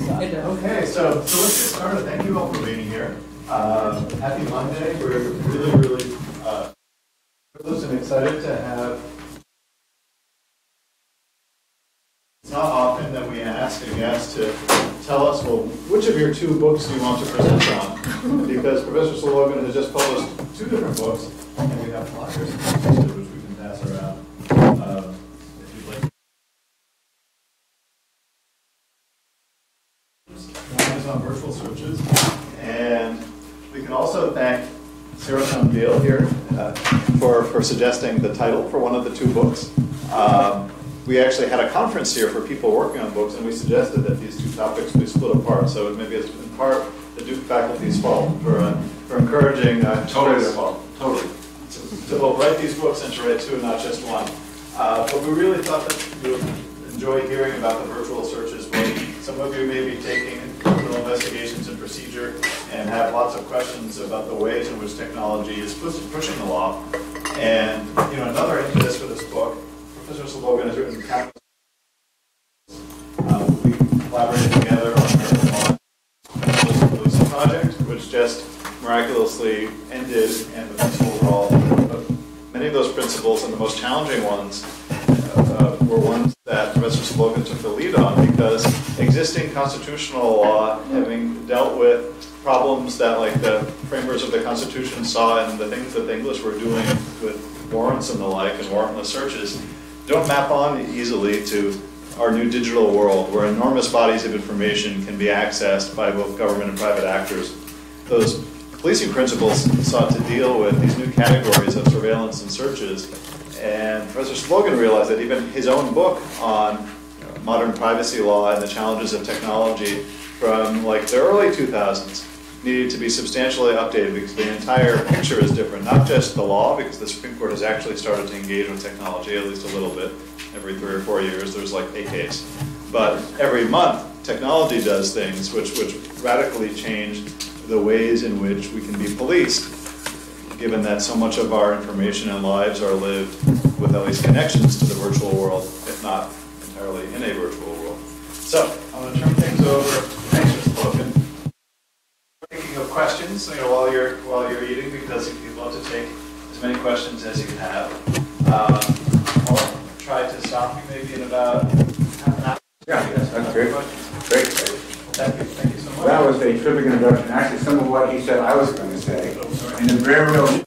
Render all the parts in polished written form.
Okay, so let's get started. Thank you all for being here. Happy Monday. We're really privileged and excited to have. It's not often that we ask a guest to tell us, well, which of your 2 books do you want to present on? Because Professor Slobogin has just published 2 different books, and we have flyers which we can pass around. If you'd like. One is on virtual searches, and we can also thank Sarah Gale here for suggesting the title for one of the 2 books. We actually had a conference here for people working on books, and we suggested that these 2 topics be split apart. So maybe it's in part the Duke faculty's fault for encouraging totally their fault. Totally. To both write these books and to write 2, not just one. But we really thought that you would enjoy hearing about the virtual searches book. Some of you may be taking criminal investigations and procedure and have lots of questions about the ways in which technology is pushing the law. And another impetus for this book, Professor Slobogin has written countless. We collaborated together on the policing project, which just miraculously ended, and the principles were all. Many of those principles and the most challenging ones were ones that Professor Slobogin took the lead on, because existing constitutional law, having dealt with problems that like the framers of the Constitution saw and the things that the English were doing with warrants and the like and warrantless searches, don't map on easily to our new digital world, where enormous bodies of information can be accessed by both government and private actors. Those policing principles sought to deal with these new categories of surveillance and searches, and Professor Slobogin realized that even his own book on modern privacy law and the challenges of technology from like the early 2000s needed to be substantially updated, because the entire picture is different. Not just the law, because the Supreme Court has actually started to engage with technology, at least a little bit. Every 3 or 4 years there's like a case. But every month technology does things which radically change the ways in which we can be policed, given that so much of our information and lives are lived with at least connections to the virtual world, if not entirely in a virtual world. So I'm going to turn things over. Thanks, Mr. Slobogin. Thinking of questions, while you're eating, because you'd love to take as many questions as you can have. I'll try to stop you maybe in about half an hour. Yeah, yes, that's great. Great. Thank you so much. That was a terrific introduction. Actually, some of what he said I was going to say. Oh, sorry. And the very real.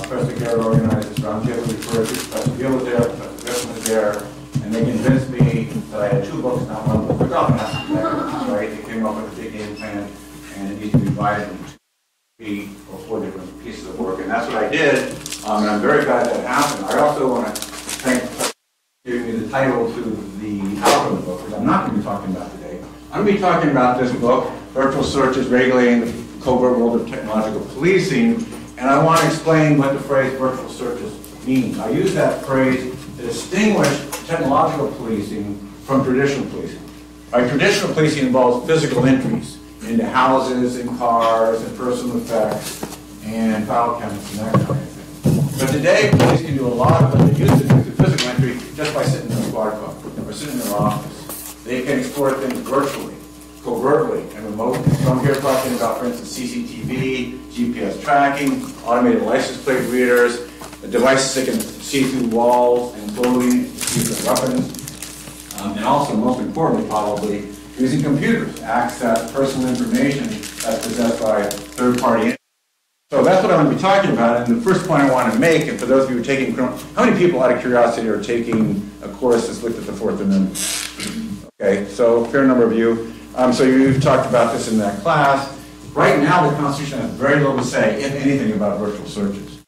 Professor Garrett organized this roundtable before Professor Gill was there, Professor Griffin was there, and they convinced me that I had 2 books, not 1 book. We're talking about right? They came up with a big game plan, and it needs to be divided into 3 or 4 different pieces of work, and that's what I did. And I'm very glad that happened. I also want to thank for giving me the title to the outcome of the book, because I'm not going to be talking about today. I'm going to be talking about this book, Virtual Searches Regulating the Covert World of Technological Policing, and I want to explain what the phrase virtual searches means. I use that phrase to distinguish technological policing from traditional policing. Right? Traditional policing involves physical entries into houses and cars and personal effects and file cabinets and that kind of thing. But today, police can do a lot of what they used to do through physical entry just by sitting in a squad car or sitting in their office. They can explore things virtually, covertly, and remotely. So I'm here talking about, for instance, CCTV, GPS tracking, automated license plate readers, devices that can see through walls and clothing, see through weapons, and also, most importantly, probably, using computers to access personal information that's possessed by third-party entities. So that's what I'm going to be talking about. And the first point I want to make, and for those of you who are taking, how many people, out of curiosity, are taking a course that's looked at the Fourth Amendment? Okay, so a fair number of you. So you've talked about this in that class. Right now, the Constitution has very little to say, if anything, about virtual searches.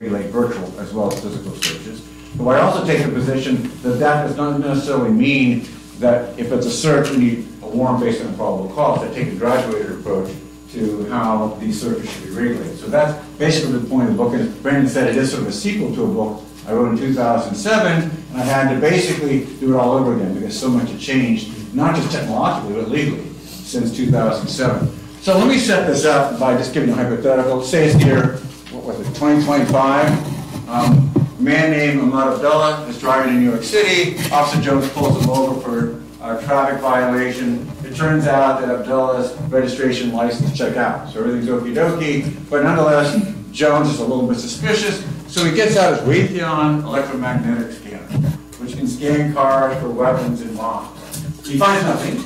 Regulate virtual as well as physical searches. But I also take the position that that does not necessarily mean that if it's a search, we need a warrant based on probable cause. I take a graduated approach to how these searches should be regulated. So that's basically the point of the book. And as Brandon said, it is sort of a sequel to a book I wrote in 2007, and I had to basically do it all over again because so much had changed, not just technologically, but legally, since 2007. So let me set this up by just giving a hypothetical. Say it's the year, what was it, 2025. A man named Ahmad Abdullah is driving in New York City. Officer Jones pulls him over for a traffic violation. It turns out that Abdullah's registration license checked out, so everything's okie dokie. But nonetheless, Jones is a little bit suspicious, so he gets out his Raytheon electromagnetic scanner, which can scan cars for weapons and bombs. He finds nothing,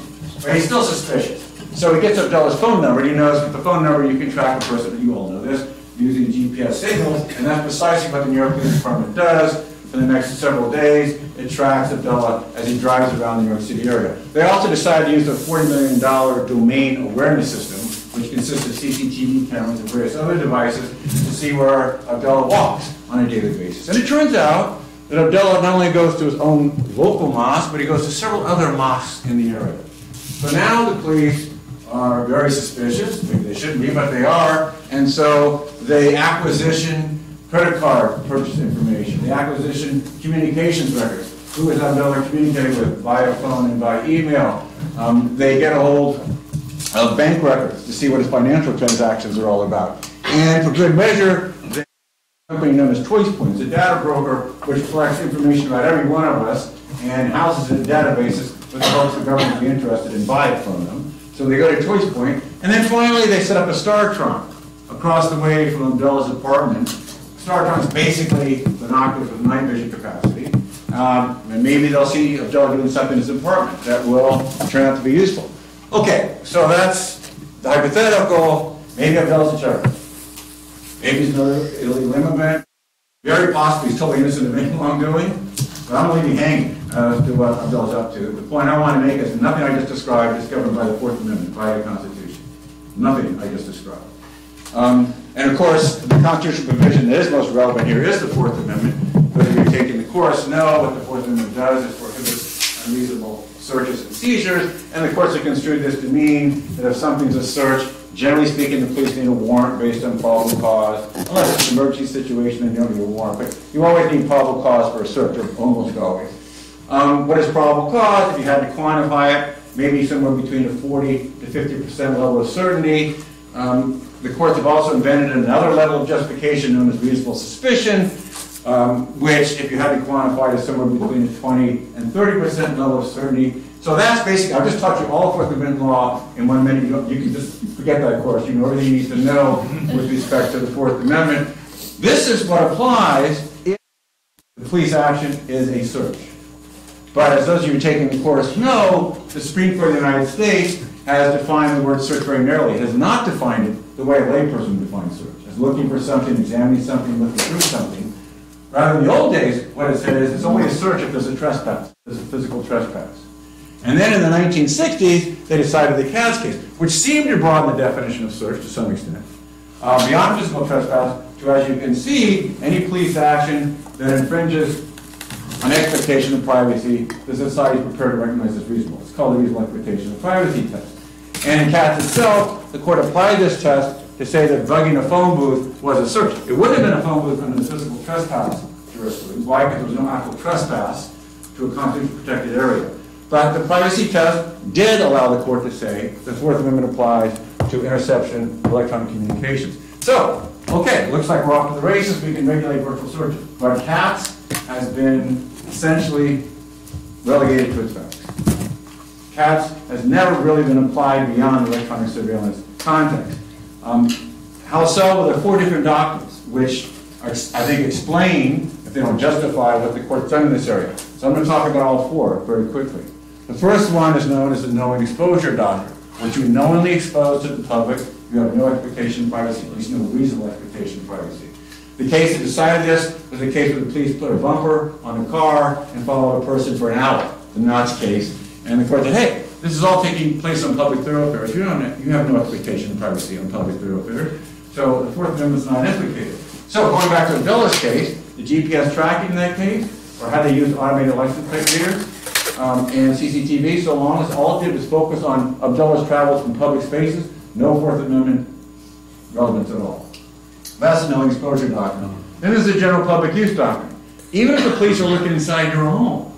but he's still suspicious. So he gets Abdullah's phone number, and he knows with the phone number you can track a person, you all know this, using GPS signals, and that's precisely what the New York Police Department does. For the next several days, it tracks Abdullah as he drives around the New York City area. They also decided to use a $40 million domain awareness system, which consists of CCTV cameras and various other devices, to see where Abdullah walks on a daily basis. And it turns out that Abdullah not only goes to his own local mosque, but he goes to several other mosques in the area. So now the police are very suspicious. Maybe they shouldn't be, but they are. And so they acquisition credit card purchase information, the acquisition communications records. Who is Abdullah communicating with via phone and by email? They get a hold of bank records to see what his financial transactions are all about. And for good measure, they have a company known as Choice Points, a data broker which collects information about every one of us and houses it in databases with the hopes the government will be interested in buying from them. So they go to Choice Point, and then finally they set up a Star Trunk across the way from Abdullah's apartment. Star Trunk's basically binoculars with night vision capacity. And maybe they'll see Abdullah doing something in his apartment that will turn out to be useful. Okay, so that's the hypothetical. Maybe Abdullah's a terrorist. Maybe he's another illegal immigrant. Very possibly he's totally innocent of any wrongdoing. But I'm going to leave you hanging as to what Abdullah's up to. The point I want to make is nothing I just described is governed by the Fourth Amendment, by the Constitution. Nothing I just described. And of course, the constitutional provision that is most relevant here is the Fourth Amendment. Those of you taking the course know what the Fourth Amendment does. It prohibits unreasonable searches and seizures, and the courts have construed this to mean that if something's a search, generally speaking, the police need a warrant based on probable cause. Unless it's an emergency situation, then you don't need a warrant. But you always need probable cause for a search, or almost always. What is probable cause? If you had to quantify it, maybe somewhere between a 40 to 50% level of certainty. The courts have also invented another level of justification known as reasonable suspicion, which, if you had to quantify it, is somewhere between a 20 and 30% level of certainty. So that's basically, I've just taught you all Fourth Amendment law in 1 minute. You can just forget that course. You know everything you need to know with respect to the Fourth Amendment. This is what applies if the police action is a search. But as those of you taking the course know, the Supreme Court of the United States has defined the word search very narrowly. It has not defined it the way a layperson defines search, as looking for something, examining something, looking through something. Rather, in the old days, what it said is it's only a search if there's a trespass, there's a physical trespass. And then in the 1960s, they decided the Katz case, which seemed to broaden the definition of search to some extent, beyond physical trespass to, as you can see, any police action that infringes an expectation of privacy that society is prepared to recognize as reasonable. It's called the reasonable expectation of privacy test. And in Katz itself, the court applied this test to say that bugging a phone booth was a search. It would have been a phone booth under the physical trespass jurisprudence. Why? Because there was no actual trespass to a constitutionally protected area. But the privacy test did allow the court to say the Fourth Amendment applies to interception of electronic communications. So, okay, looks like we're off to the races. We can regulate virtual searches. But Katz has been essentially relegated to its facts. Katz has never really been applied beyond electronic surveillance context. How so? Well, there are 4 different doctrines, which are, I think, explain, if they don't justify, what the court's done in this area. So I'm going to talk about all 4 very quickly. The first one is known as the knowing exposure doctrine. Once you knowingly expose to the public, you have no expectation of privacy, at least no reasonable expectation of privacy. The case that decided this was the case where the police put a bumper on a car and followed a person for an hour, the Knotts case. And the court said, hey, this is all taking place on public thoroughfares. You have no expectation of privacy on public thoroughfares. So the Fourth Amendment is not implicated. So going back to Abdullah's case, the GPS tracking in that case, or how they used automated license plate readers and CCTV, so long as all it did was focus on Abdullah's travels in public spaces, no Fourth Amendment relevance at all. That's the knowing exposure doctrine. Then there's the general public use doctrine. Even if the police are looking inside your home,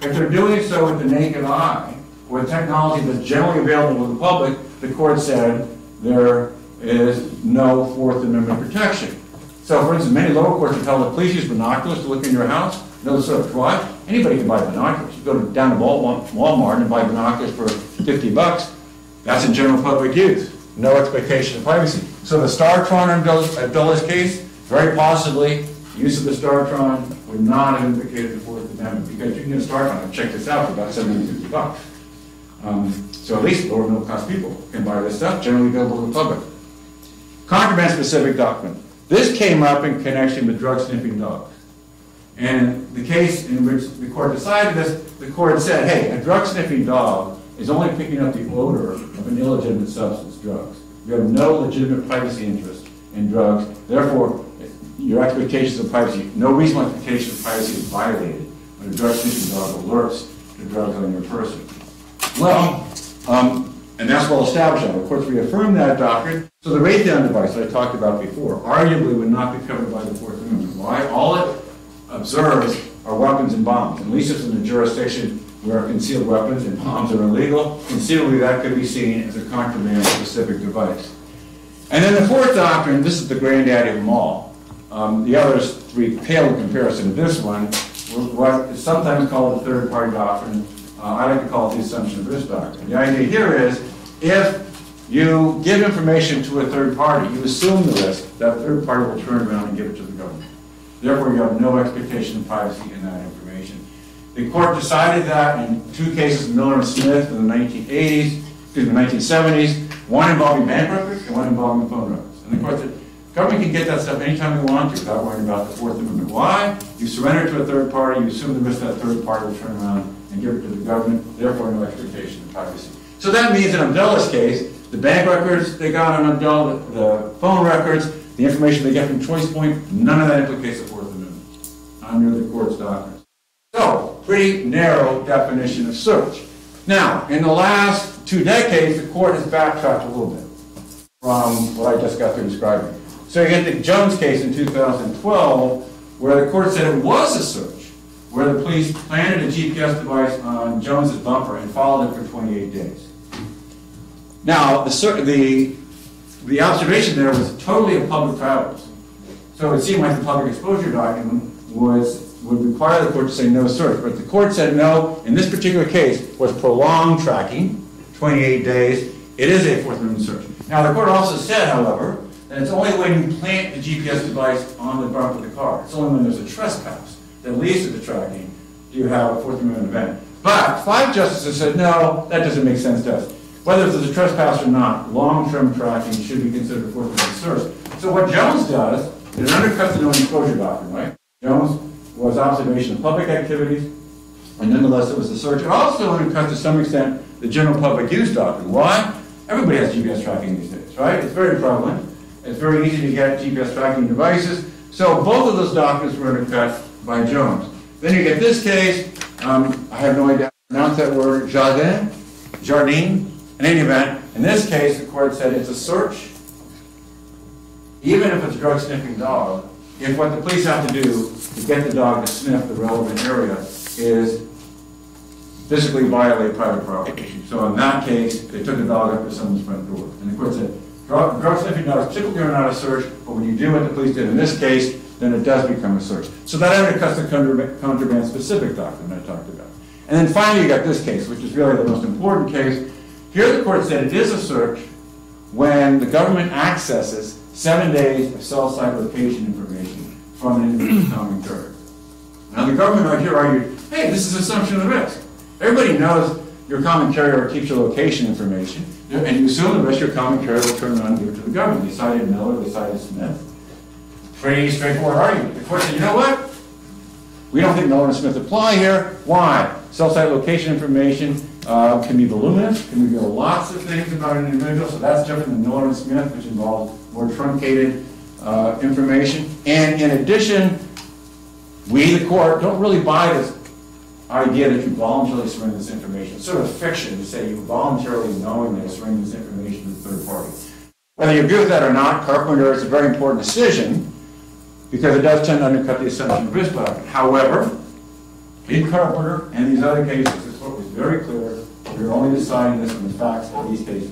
if they're doing so with the naked eye, or with technology that's generally available to the public, the court said there is no Fourth Amendment protection. So, for instance, many lower courts have held that police use binoculars to look in your house. No search. Why? Anybody can buy binoculars. You go down to Walmart and buy binoculars for $50. That's in general public use. No expectation of privacy. So the Startron in Abdullah's case, very possibly, use of the Startron would not have implicated the Fourth Amendment, because you can get a Startron and check this out for about $750. So at least lower middle class people can buy this stuff, generally available to the public. Contraband-specific doctrine. This came up in connection with drug-sniffing dogs. And the case in which the court decided this, the court said, hey, a drug-sniffing dog is only picking up the odor of an illegitimate substance, drugs. You have no legitimate privacy interest in drugs. Therefore, your expectations of privacy, no reasonable expectation of privacy is violated when a drug-sniffing dog alerts to drugs on your person. Well, and that's well established now. Of course, we affirm that doctrine. So the Raytheon device that I talked about before arguably would not be covered by the Fourth Amendment. Why? All it observes are weapons and bombs. At least it's in a jurisdiction where concealed weapons and bombs are illegal. Conceivably, that could be seen as a contraband-specific device. And then the fourth doctrine, this is the granddaddy of them all. The others three pale in comparison to this one, what is sometimes called the third-party doctrine. I like to call it the assumption of risk doctrine. The idea here is, if you give information to a third party, you assume the risk that third party will turn around and give it to the government. Therefore, you have no expectation of privacy in that information. The court decided that in two cases, Miller and Smith, in the 1970s, one involving bank records and one involving phone records. And the court said, government can get that stuff anytime they want to without worrying about the Fourth Amendment. Why? You surrender to a third party, you assume the risk that third party will turn around and give it to the government, therefore no expectation of privacy. So that means in Abdullah's case, the bank records they got on Abdullah, the phone records, the information they get from Choice Point, none of that implicates the Fourth Amendment under the court's doctrine. So, pretty narrow definition of search. Now, in the last 2 decades, the court has backtracked a little bit from what I just got through describing. So you get the Jones case in 2012, where the court said it was a search, where the police planted a GPS device on Jones's bumper and followed it for 28 days. Now, the observation there was totally of public travelers. So it seemed like the public exposure document would require the court to say no search. But the court said no, in this particular case, was prolonged tracking, 28 days. It is a Fourth Amendment search. Now, the court also said, however, that it's only when you plant the GPS device on the bumper of the car. It's only when there's a trespass that leads to the tracking do you have a Fourth Amendment event. But 5 justices said, no, that doesn't make sense to us. Whether there's a trespass or not, long-term tracking should be considered a Fourth Amendment search. So what Jones does is it undercuts the no exposure doctrine, right? Jones was observation of public activities, and nonetheless it was a search. It also undercuts to some extent the general public use doctrine. Why? Everybody has GPS tracking these days, right? It's very prevalent. It's very easy to get GPS tracking devices. So both of those doctrines were undercut by Jones. Then you get this case, I have no idea how to pronounce that word, Jardine. In any event, in this case, the court said it's a search, even if it's a drug-sniffing dog, if what the police have to do to get the dog to sniff the relevant area is physically violate private property. So in that case, they took the dog up to someone's front door. And the court said, drug-sniffing dogs typically are not a search, but when you do what the police did in this case, then it does become a search. So that undercuts the contraband-specific doctrine I talked about. And then finally, you got this case, which is really the most important case. Here the court said it is a search when the government accesses 7 days of cell site location information from an individual's common carrier. Now the government right here argued, hey, this is assumption of risk. Everybody knows your common carrier keeps your location information, and you assume the rest of your common carrier will turn around and give it to the government. They cited Miller, they cited Smith. Pretty straightforward argument. The court said, you know what? We don't think Miller and Smith apply here. Why? Cell site location information can be voluminous, can reveal lots of things about an individual, so that's different than Miller and Smith, which involves more truncated information. And in addition, we, the court, don't really buy this idea that you voluntarily surrender this information. It's sort of fiction to say you voluntarily knowingly surrender this information to the third party. Whether you agree with that or not, Carpenter is a very important decision because it does tend to undercut the assumption of risk doctrine. However, in Carpenter and these other cases, this court was very clear. We're only deciding this on the facts of these cases.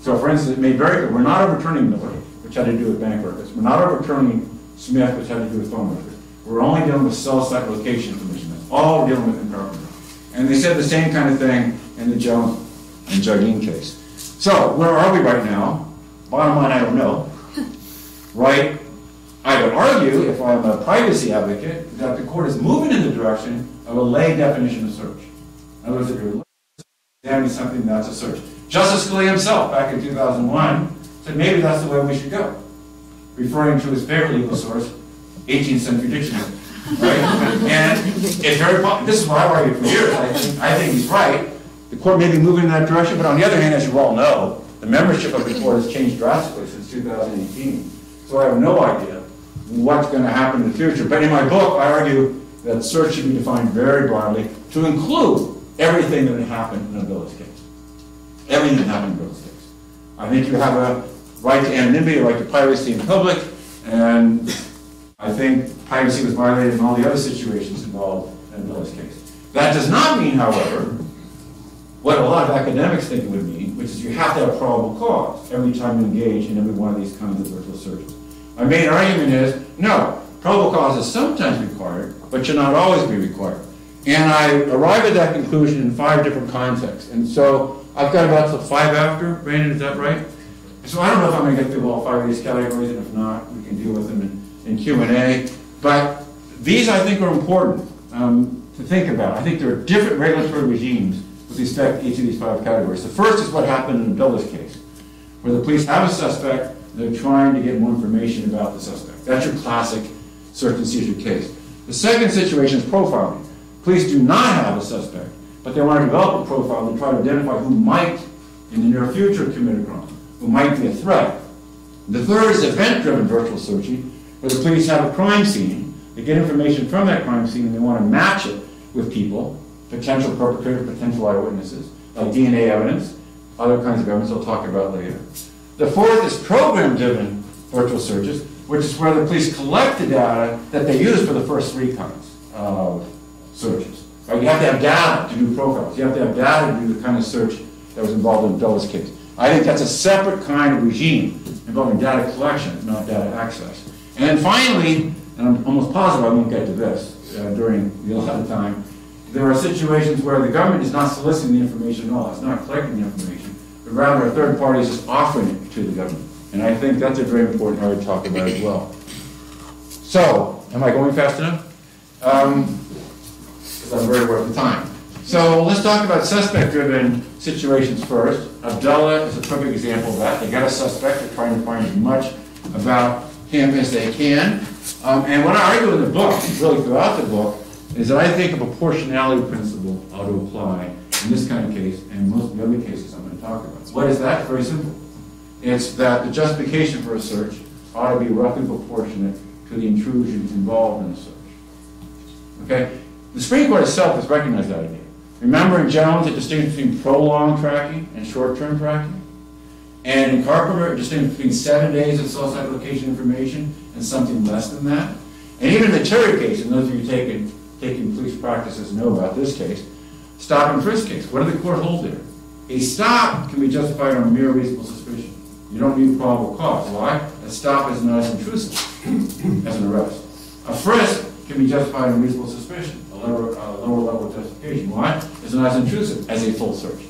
So, for instance, it made very clear we're not overturning Miller, which had to do with bank records. We're not overturning Smith, which had to do with phone records. We're only dealing with cell site location information. That's all we're dealing with in Carpenter. And they said the same kind of thing in the Jones and Jardine case. So, where are we right now? Bottom line, I don't know. Right? I would argue, if I'm a privacy advocate, that the court is moving in the direction of a lay definition of search. In other words, if you're examining something, that's a search. Justice Scalia himself, back in 2001, said maybe that's the way we should go, referring to his favorite legal source, 18th century dictionary. Right? And it's very this is what I've argued for years. I think he's right. The court may be moving in that direction, but on the other hand, as you all know, the membership of the court has changed drastically since 2018. So I have no idea what's going to happen in the future. But in my book, I argue that search should be defined very broadly to include everything that happened in a Billis case. Everything that happened in a Billis case. I think you have a right to anonymity, a right to privacy in public, and I think privacy was violated in all the other situations involved in a Billis case. That does not mean, however, what a lot of academics think it would mean, which is you have to have probable cause every time you engage in every one of these kinds of virtual searches. My main argument is, no, probable cause is sometimes required, but should not always be required. And I arrive at that conclusion in 5 different contexts. And so I've got about 5 after. Brandon, is that right? So I don't know if I'm going to get through all 5 of these categories, and if not, we can deal with them in Q&A. But these, I think, are important to think about. I think there are different regulatory regimes with respect to each of these 5 categories. The first is what happened in the Billis case, where the police have a suspect, they're trying to get more information about the suspect. That's your classic search and seizure case. The second situation is profiling. Police do not have a suspect, but they want to develop a profile to try to identify who might, in the near future, commit a crime, who might be a threat. The third is event-driven virtual searching, where the police have a crime scene, they get information from that crime scene, and they want to match it with people, potential perpetrators, potential eyewitnesses, like DNA evidence, other kinds of evidence I'll talk about later. The fourth is program-driven virtual searches, which is where the police collect the data that they use for the first 3 kinds of searches. Right? You have to have data to do profiles. You have to have data to do the kind of search that was involved in Billis' case. I think that's a separate kind of regime involving data collection, not data access. And then finally, and I'm almost positive I won't get to this during the allotted time, there are situations where the government is not soliciting the information at all. It's not collecting the information, but rather a third party is just offering it to the government. And I think that's a very important area to talk about as well. So, am I going fast enough? Because I'm very worth the time. So let's talk about suspect-driven situations first. Abdullah is a perfect example of that. They got a suspect. They're trying to find as much about him as they can. And what I argue in the book, really throughout the book, is that I think a proportionality principle ought to apply in this kind of case and most of the other cases I'm going to talk about. What is that? It's very simple. It's that the justification for a search ought to be roughly proportionate to the intrusion involved in the search. Okay? The Supreme Court itself has recognized that idea. Remember in Jones, it distinguished between prolonged tracking and short-term tracking? And in Carpenter, it distinguished between 7 days of cell site location information and something less than that. And even in the Terry case, and those of you taking police practices know about this case, stop and frisk case. What did the court hold there? A stop can be justified on mere reasonable suspicion. You don't need probable cause. Why? A stop is not as intrusive as an arrest. A frisk can be justified on reasonable suspicion, a lower level of justification. Why? It's not as intrusive as a full search.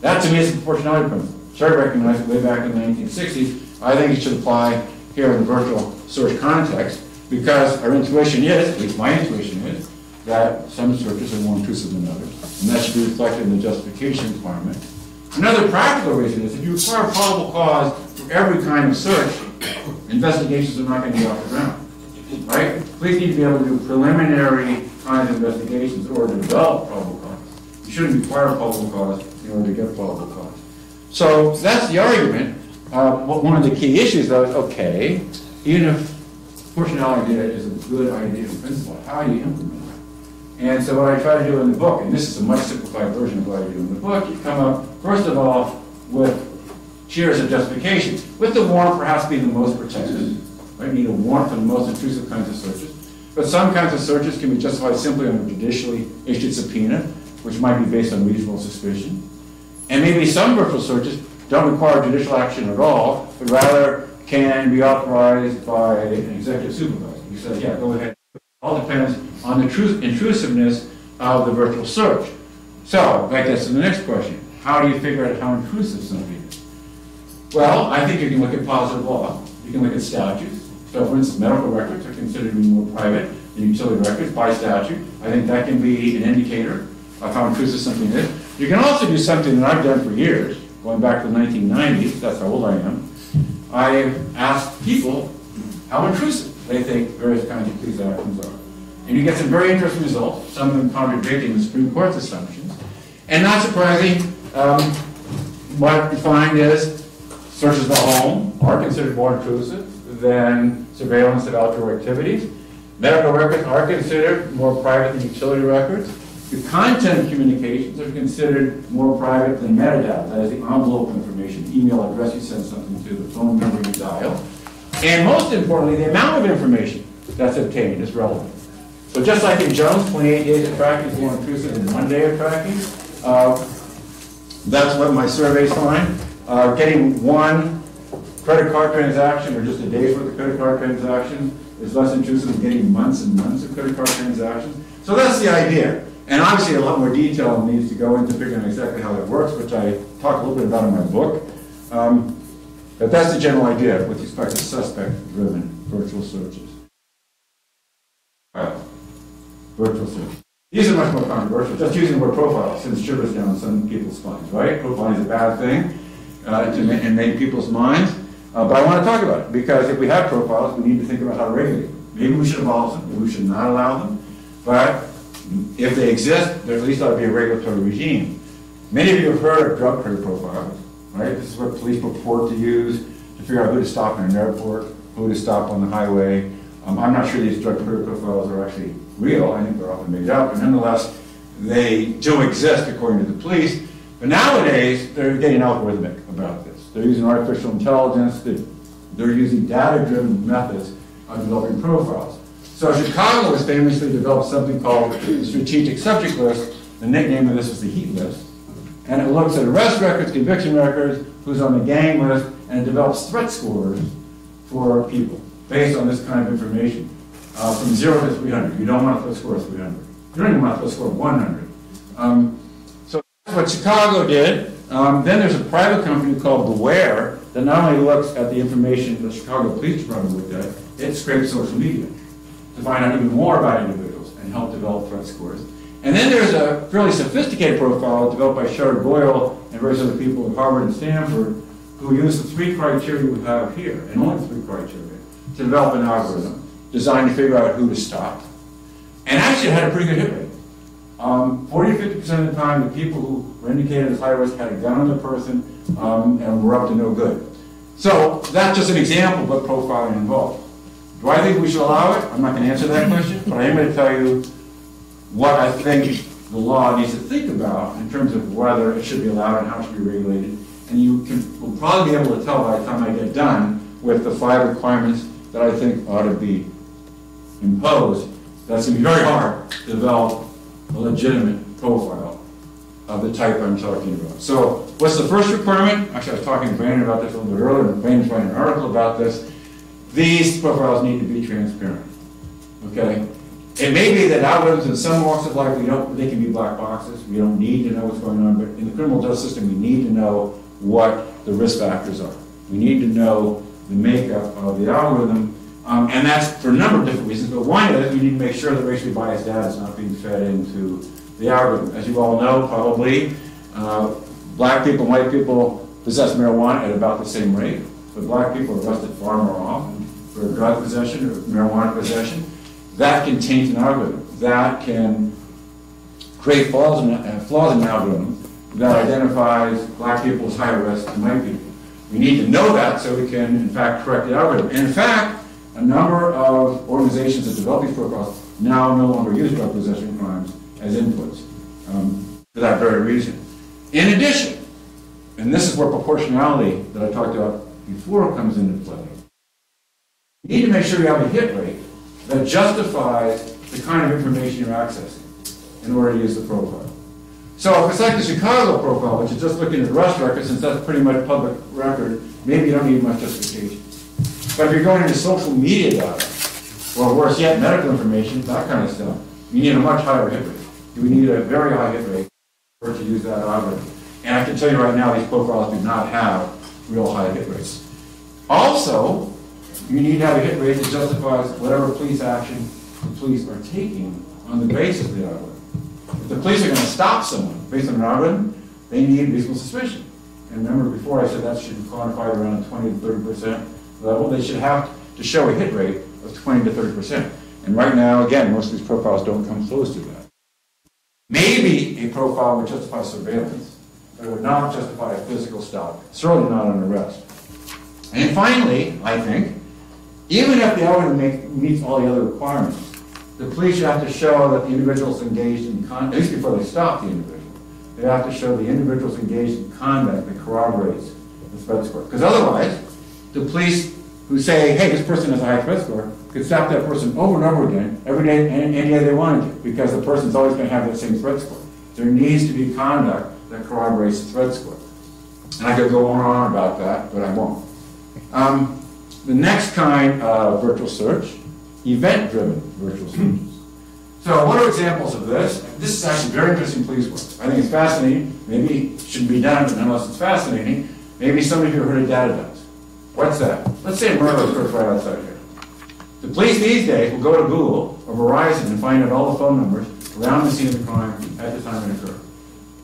That to me is the proportionality principle. Terry recognized it way back in the 1960s. I think it should apply here in the virtual search context because our intuition is, at least my intuition is, that some searches are more intrusive than others, and that should be reflected in the justification requirement. Another practical reason is if you require probable cause for every kind of search, investigations are not going to get off the ground. Right? Police need to be able to do preliminary kinds of investigations in order to develop probable cause. You shouldn't require probable cause in order to get probable cause. So that's the argument. One of the key issues, though, is okay, even if proportionality is a good idea in principle, how do you implement it? And so what I try to do in the book, and this is a much simplified version of what I do in the book, you come up, first of all, with tiers of justification, with the warrant perhaps being the most protected. Right? You need a warrant for the most intrusive kinds of searches. But some kinds of searches can be justified simply on a judicially issued subpoena, which might be based on reasonable suspicion. And maybe some virtual searches don't require judicial action at all, but rather can be authorized by an executive supervisor. says, yeah, go ahead. It all depends on the intrusiveness of the virtual search. So that gets to the next question. How do you figure out how intrusive something is? Well, I think you can look at positive law. You can look at statutes. So for instance, medical records are considered to be more private than utility records by statute. I think that can be an indicator of how intrusive something is. You can also do something that I've done for years, going back to the 1990s, that's how old I am. I've asked people how intrusive they think various kinds of police actions are. And you get some very interesting results, some of them contradicting the Supreme Court's assumptions. And not surprising, what you find is searches of the home are considered more intrusive than surveillance of outdoor activities. Medical records are considered more private than utility records. The content of communications are considered more private than metadata, that is the envelope information, email address you send something to, the phone number you dial. And most importantly, the amount of information that's obtained is relevant. So just like in Jones, 28 days of tracking is more intrusive than 1 day of tracking. That's what my surveys find. Getting one credit card transaction or just a day's worth of credit card transactions is less intrusive than getting months and months of credit card transactions. So that's the idea. And obviously a lot more detail needs to go into figuring out exactly how that works, which I talk a little bit about in my book. But that's the general idea with respect to suspect-driven virtual searches. Virtual search. These are much more controversial. Just using the word profile sends shivers down some people's spines, right? Profiling is a bad thing in many people's minds. But I want to talk about it because if we have profiles, we need to think about how to regulate them. Maybe we should abolish them. Maybe we should not allow them. But if they exist, there at least ought to be a regulatory regime. Many of you have heard of drug credit profiles, right? This is what police purport to use to figure out who to stop in an airport, who to stop on the highway. I'm not sure these drug credit profiles are actually real. I think they're often made up, but nonetheless, they do exist according to the police. But nowadays, they're getting algorithmic about this. They're using artificial intelligence. They're using data-driven methods of developing profiles. So Chicago has famously developed something called the Strategic Subject List. The nickname of this is the Heat List. And it looks at arrest records, conviction records, who's on the gang list, and it develops threat scores for people based on this kind of information. From 0 to 300. You don't want to throw a score of 300. You don't even want to throw a score of 100. So that's what Chicago did. Then there's a private company called Beware that not only looks at the information the Chicago Police Department looked at, it scrapes social media to find out even more about individuals and help develop threat scores. And then there's a fairly sophisticated profile developed by Sherrod Boyle and various other people at Harvard and Stanford who use the 3 criteria we have here, and only 3 criteria, to develop an algorithm designed to figure out who to stop. And actually it had a pretty good hit rate. 40 to 50% of the time, the people who were indicated as high risk had a gun on the person and were up to no good. So that's just an example of what profiling involves. Do I think we should allow it? I'm not going to answer that question, but I am going to tell you what I think the law needs to think about in terms of whether it should be allowed and how it should be regulated. And you will probably be able to tell by the time I get done with the 5 requirements that I think ought to be imposed. That's going to be very hard to develop a legitimate profile of the type I'm talking about. So what's the first requirement? Actually, I was talking to Brandon about this a little bit earlier, and Brandon's writing an article about this. These profiles need to be transparent, okay? It may be that algorithms in some walks of life, they can be black boxes. We don't need to know what's going on, but in the criminal justice system, we need to know what the risk factors are. We need to know the makeup of the algorithm, and that's for a number of different reasons, but one is we need to make sure that racially biased data is not being fed into the algorithm. As you all know, probably, black people and white people possess marijuana at about the same rate, but black people are arrested far more often for drug possession or marijuana possession. That can taint an algorithm. That can create flaws in the algorithm that identifies black people as higher risk than white people. We need to know that so we can, in fact, correct the algorithm. And in fact, a number of organizations that develop these profiles now no longer use drug possession crimes as inputs for that very reason. In addition, and this is where proportionality that I talked about before comes into play, you need to make sure you have a hit rate that justifies the kind of information you're accessing in order to use the profile. So if it's like the Chicago profile, which is just looking at arrest records, since that's pretty much public record, maybe you don't need much justification. But if you're going into social media data, or worse yet, medical information, that kind of stuff, you need a much higher hit rate. You need a very high hit rate to use that algorithm. And I can tell you right now, these profiles do not have real high hit rates. Also, you need to have a hit rate that justifies whatever police action the police are taking on the basis of the algorithm. If the police are going to stop someone based on an algorithm, they need reasonable suspicion. And remember before I said that should be quantified around 20 to 30% level. They should have to show a hit rate of 20 to 30%. And right now, again, most of these profiles don't come close to that. Maybe a profile would justify surveillance, but it would not justify a physical stop, certainly not an arrest. And finally, I think, even if the algorithm meets all the other requirements, the police should have to show that the individual's engaged in conduct, at least before they stop the individual, they have to show the individual's engaged in conduct that corroborates the threat score. Because otherwise, the police who say, hey, this person has a high threat score, could stop that person over and over again, every day, any day they wanted to, because the person's always going to have that same threat score. There needs to be conduct that corroborates the threat score. And I could go on and on about that, but I won't. The next kind of virtual search, event-driven virtual searches. So what are examples of this? This is actually very interesting police work. I think it's fascinating. Maybe it shouldn't be done, but unless it's fascinating, maybe some of you have heard of Datadog. What's that? Let's say a murder occurs right outside here. The police these days will go to Google or Verizon and find out all the phone numbers around the scene of the crime at the time it occurred.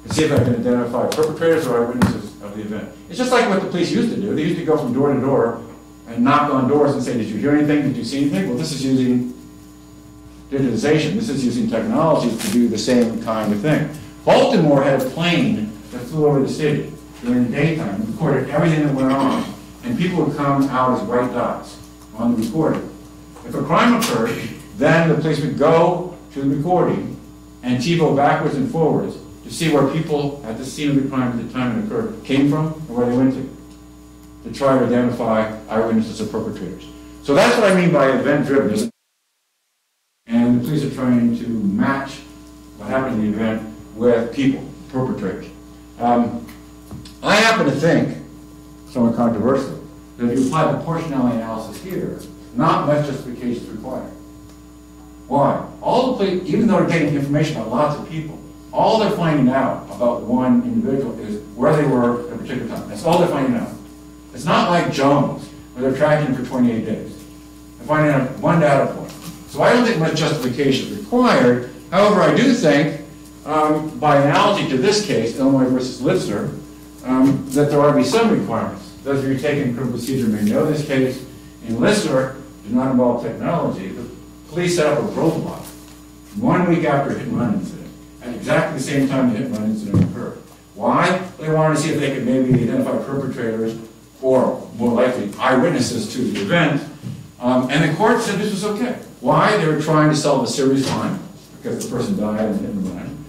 And see if I can identify perpetrators or eyewitnesses of the event. It's just like what the police used to do. They used to go from door to door and knock on doors and say, did you hear anything? Did you see anything? Well, this is using digitization. This is using technology to do the same kind of thing. Baltimore had a plane that flew over the city during the daytime and recorded everything that went on. And people would come out as white dots on the recording. If a crime occurred, then the police would go to the recording and TiVo backwards and forwards to see where people at the scene of the crime at the time it occurred came from and where they went to try to identify eyewitnesses or perpetrators. So that's what I mean by event-driven. And the police are trying to match what happened in the event with people, perpetrators. I happen to think, somewhat controversial, that if you apply the proportionality analysis here, not much justification is required. Why? All the police, even though they're getting information about lots of people, all they're finding out about one individual is where they were at a particular time. That's all they're finding out. It's not like Jones, where they're tracking for 28 days. They're finding out one data point. So I don't think much justification is required. However, I do think, by analogy to this case, Illinois versus Lister, that there ought to be some requirements. Those of you taking criminal procedure may know this case. In Lister, did not involve technology. The police set up a roadblock 1 week after a hit-and-run incident, at exactly the same time the hit-and-run incident occurred. Why? They wanted to see if they could maybe identify perpetrators or, more likely, eyewitnesses to the event. And the court said this was okay. Why? They were trying to solve a serious crime, because the person died in the hit-and-run.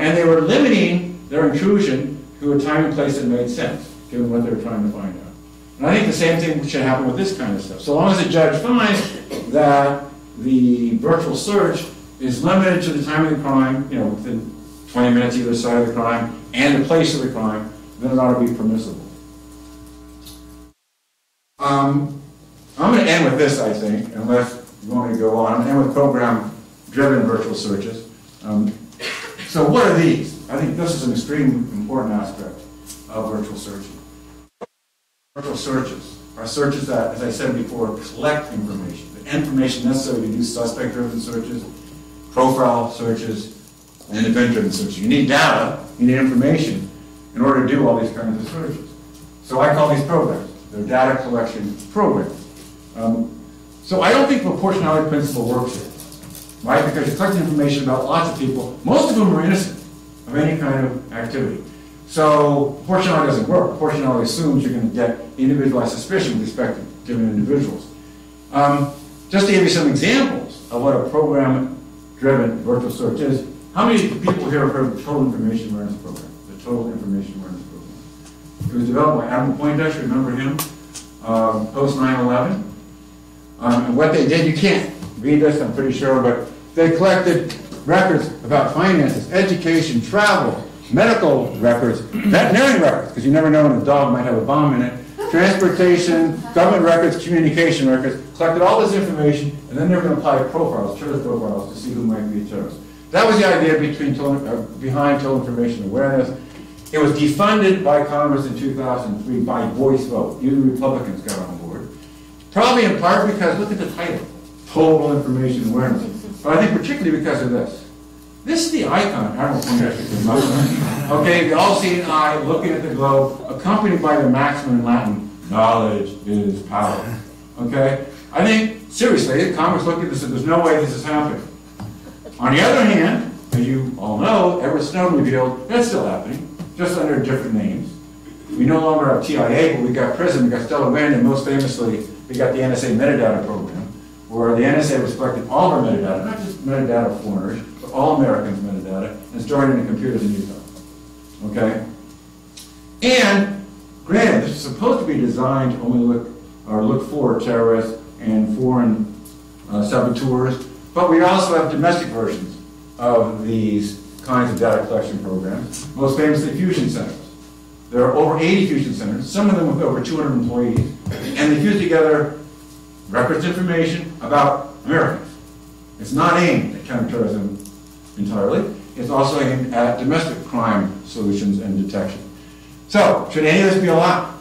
And they were limiting their intrusion to a time and place that made sense, given what they were trying to find out. And I think the same thing should happen with this kind of stuff. So long as the judge finds that the virtual search is limited to the time of the crime, within 20 minutes either side of the crime, and the place of the crime, then it ought to be permissible. I'm going to end with this, I think, unless you want me to go on. I'm going to end with program-driven virtual searches. So what are these? I think this is an extremely important aspect of virtual searching. Virtual searches are searches that, as I said before, collect information. The information necessary to do suspect-driven searches, profile searches, and event-driven searches. You need data, you need information in order to do all these kinds of searches. So I call these programs. They're data collection programs. So I don't think the proportionality principle works here, right? Because you're collecting information about lots of people, most of whom are innocent of any kind of activity. So proportionality doesn't work. Proportionality assumes you're going to get individualized suspicion with respect to given individuals. Just to give you some examples of what a program-driven virtual search is, how many people here have heard of the Total Information Awareness Program? The Total Information Awareness Program. It was developed by Admiral Poindexter, remember him? Post 9/11. And what they did, you can't read this, I'm pretty sure, but they collected records about finances, education, travel, medical records, veterinary records, because you never know when a dog might have a bomb in it, transportation, government records, communication records, collected all this information, and then they're going to apply profiles, terrorist profiles, to see who might be a terrorist. That was the idea behind total information awareness. It was defunded by Congress in 2003 by voice vote. Even Republicans got on board. Probably in part because, look at the title, Total Information Awareness. But I think particularly because of this. This is the icon. I don't know. Okay, you all see an eye looking at the globe, accompanied by the maxim in Latin, knowledge is power. Okay? I think, seriously, Congress looked at this and said, there's no way this is happening. On the other hand, as you all know, Edward Snowden revealed that's still happening, just under different names. We no longer have TIA, but we got PRISM, we got Slobogin, and most famously, we got the NSA metadata program, where the NSA was collecting all of our metadata, not just metadata of foreigners, but all Americans' metadata, and storing it in computers in Utah. Okay? And, granted, this is supposed to be designed to only look for terrorists and foreign saboteurs, but we also have domestic versions of these kinds of data collection programs, most famously fusion centers. There are over 80 fusion centers, some of them with over 200 employees, and they fuse together records information about Americans. It's not aimed at counterterrorism entirely, it's also aimed at domestic crime solutions and detection. So, should any of this be allowed?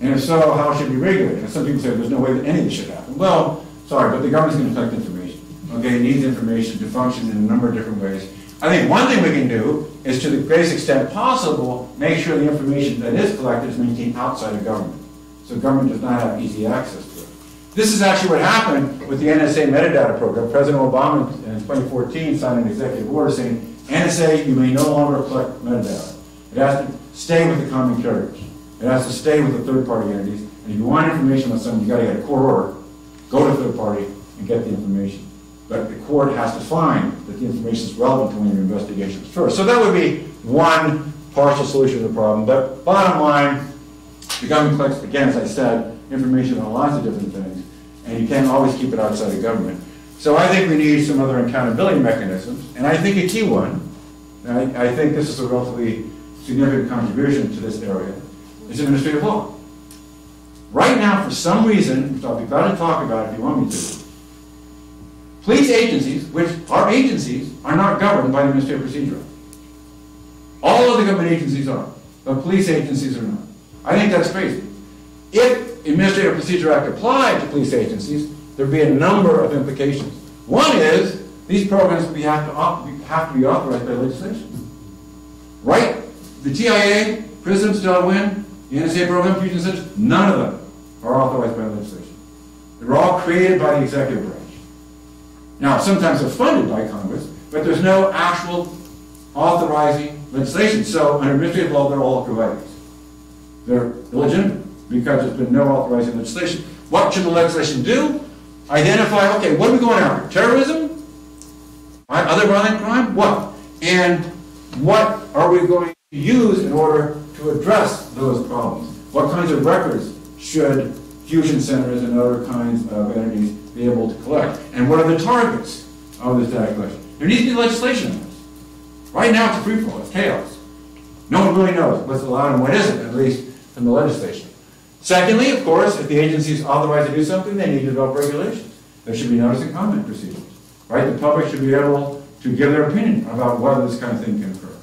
And if so, how should it be regulated? And some people say there's no way that any of this should happen. Well, sorry, but the government's going to collect information. Okay, it needs information to function in a number of different ways. I think one thing we can do is, to the greatest extent possible, make sure the information that is collected is maintained outside of government. So government does not have easy access to it. This is actually what happened with the NSA metadata program. President Obama in 2014 signed an executive order saying, NSA, you may no longer collect metadata. It has to stay with the common carriers. It has to stay with the third-party entities. And if you want information on something, you've got to get a court order, go to third party, and get the information. But the court has to find that the information is relevant to one of your investigations first. So that would be one partial solution to the problem. But bottom line, the government collects, again, as I said, information on lots of different things, and you can't always keep it outside of government. So I think we need some other accountability mechanisms, and I think a key one, and I think this is a relatively significant contribution to this area, is administrative law. Right now, for some reason, which I'll be glad to talk about if you want me to, police agencies, which are agencies, are not governed by the Administrative Procedure Act. All of the government agencies are, but police agencies are not. I think that's crazy. If the Administrative Procedure Act applied to police agencies, there would be a number of implications. One is, these programs have to be authorized by legislation. Right? The TIA, PRISM, Slobogin, the NSA program, fusion centers, none of them are authorized by legislation. They're all created by the executive branch. Now, sometimes they're funded by Congress, but there's no actual authorizing legislation. So, under administrative law, they're all providers. They're illegitimate because there's been no authorizing legislation. What should the legislation do? Identify, okay, what are we going after? Terrorism? Other violent crime? What? And what are we going to use in order to address those problems? What kinds of records should fusion centers and other kinds of entities be able to collect? And what are the targets of this data collection? There needs to be legislation on this. Right now it's a free-for-all, it's chaos. No one really knows what's allowed and what isn't, at least from the legislation. Secondly, of course, if the agency is authorized to do something, they need to develop regulations. There should be notice and comment procedures. Right? The public should be able to give their opinion about whether this kind of thing can occur.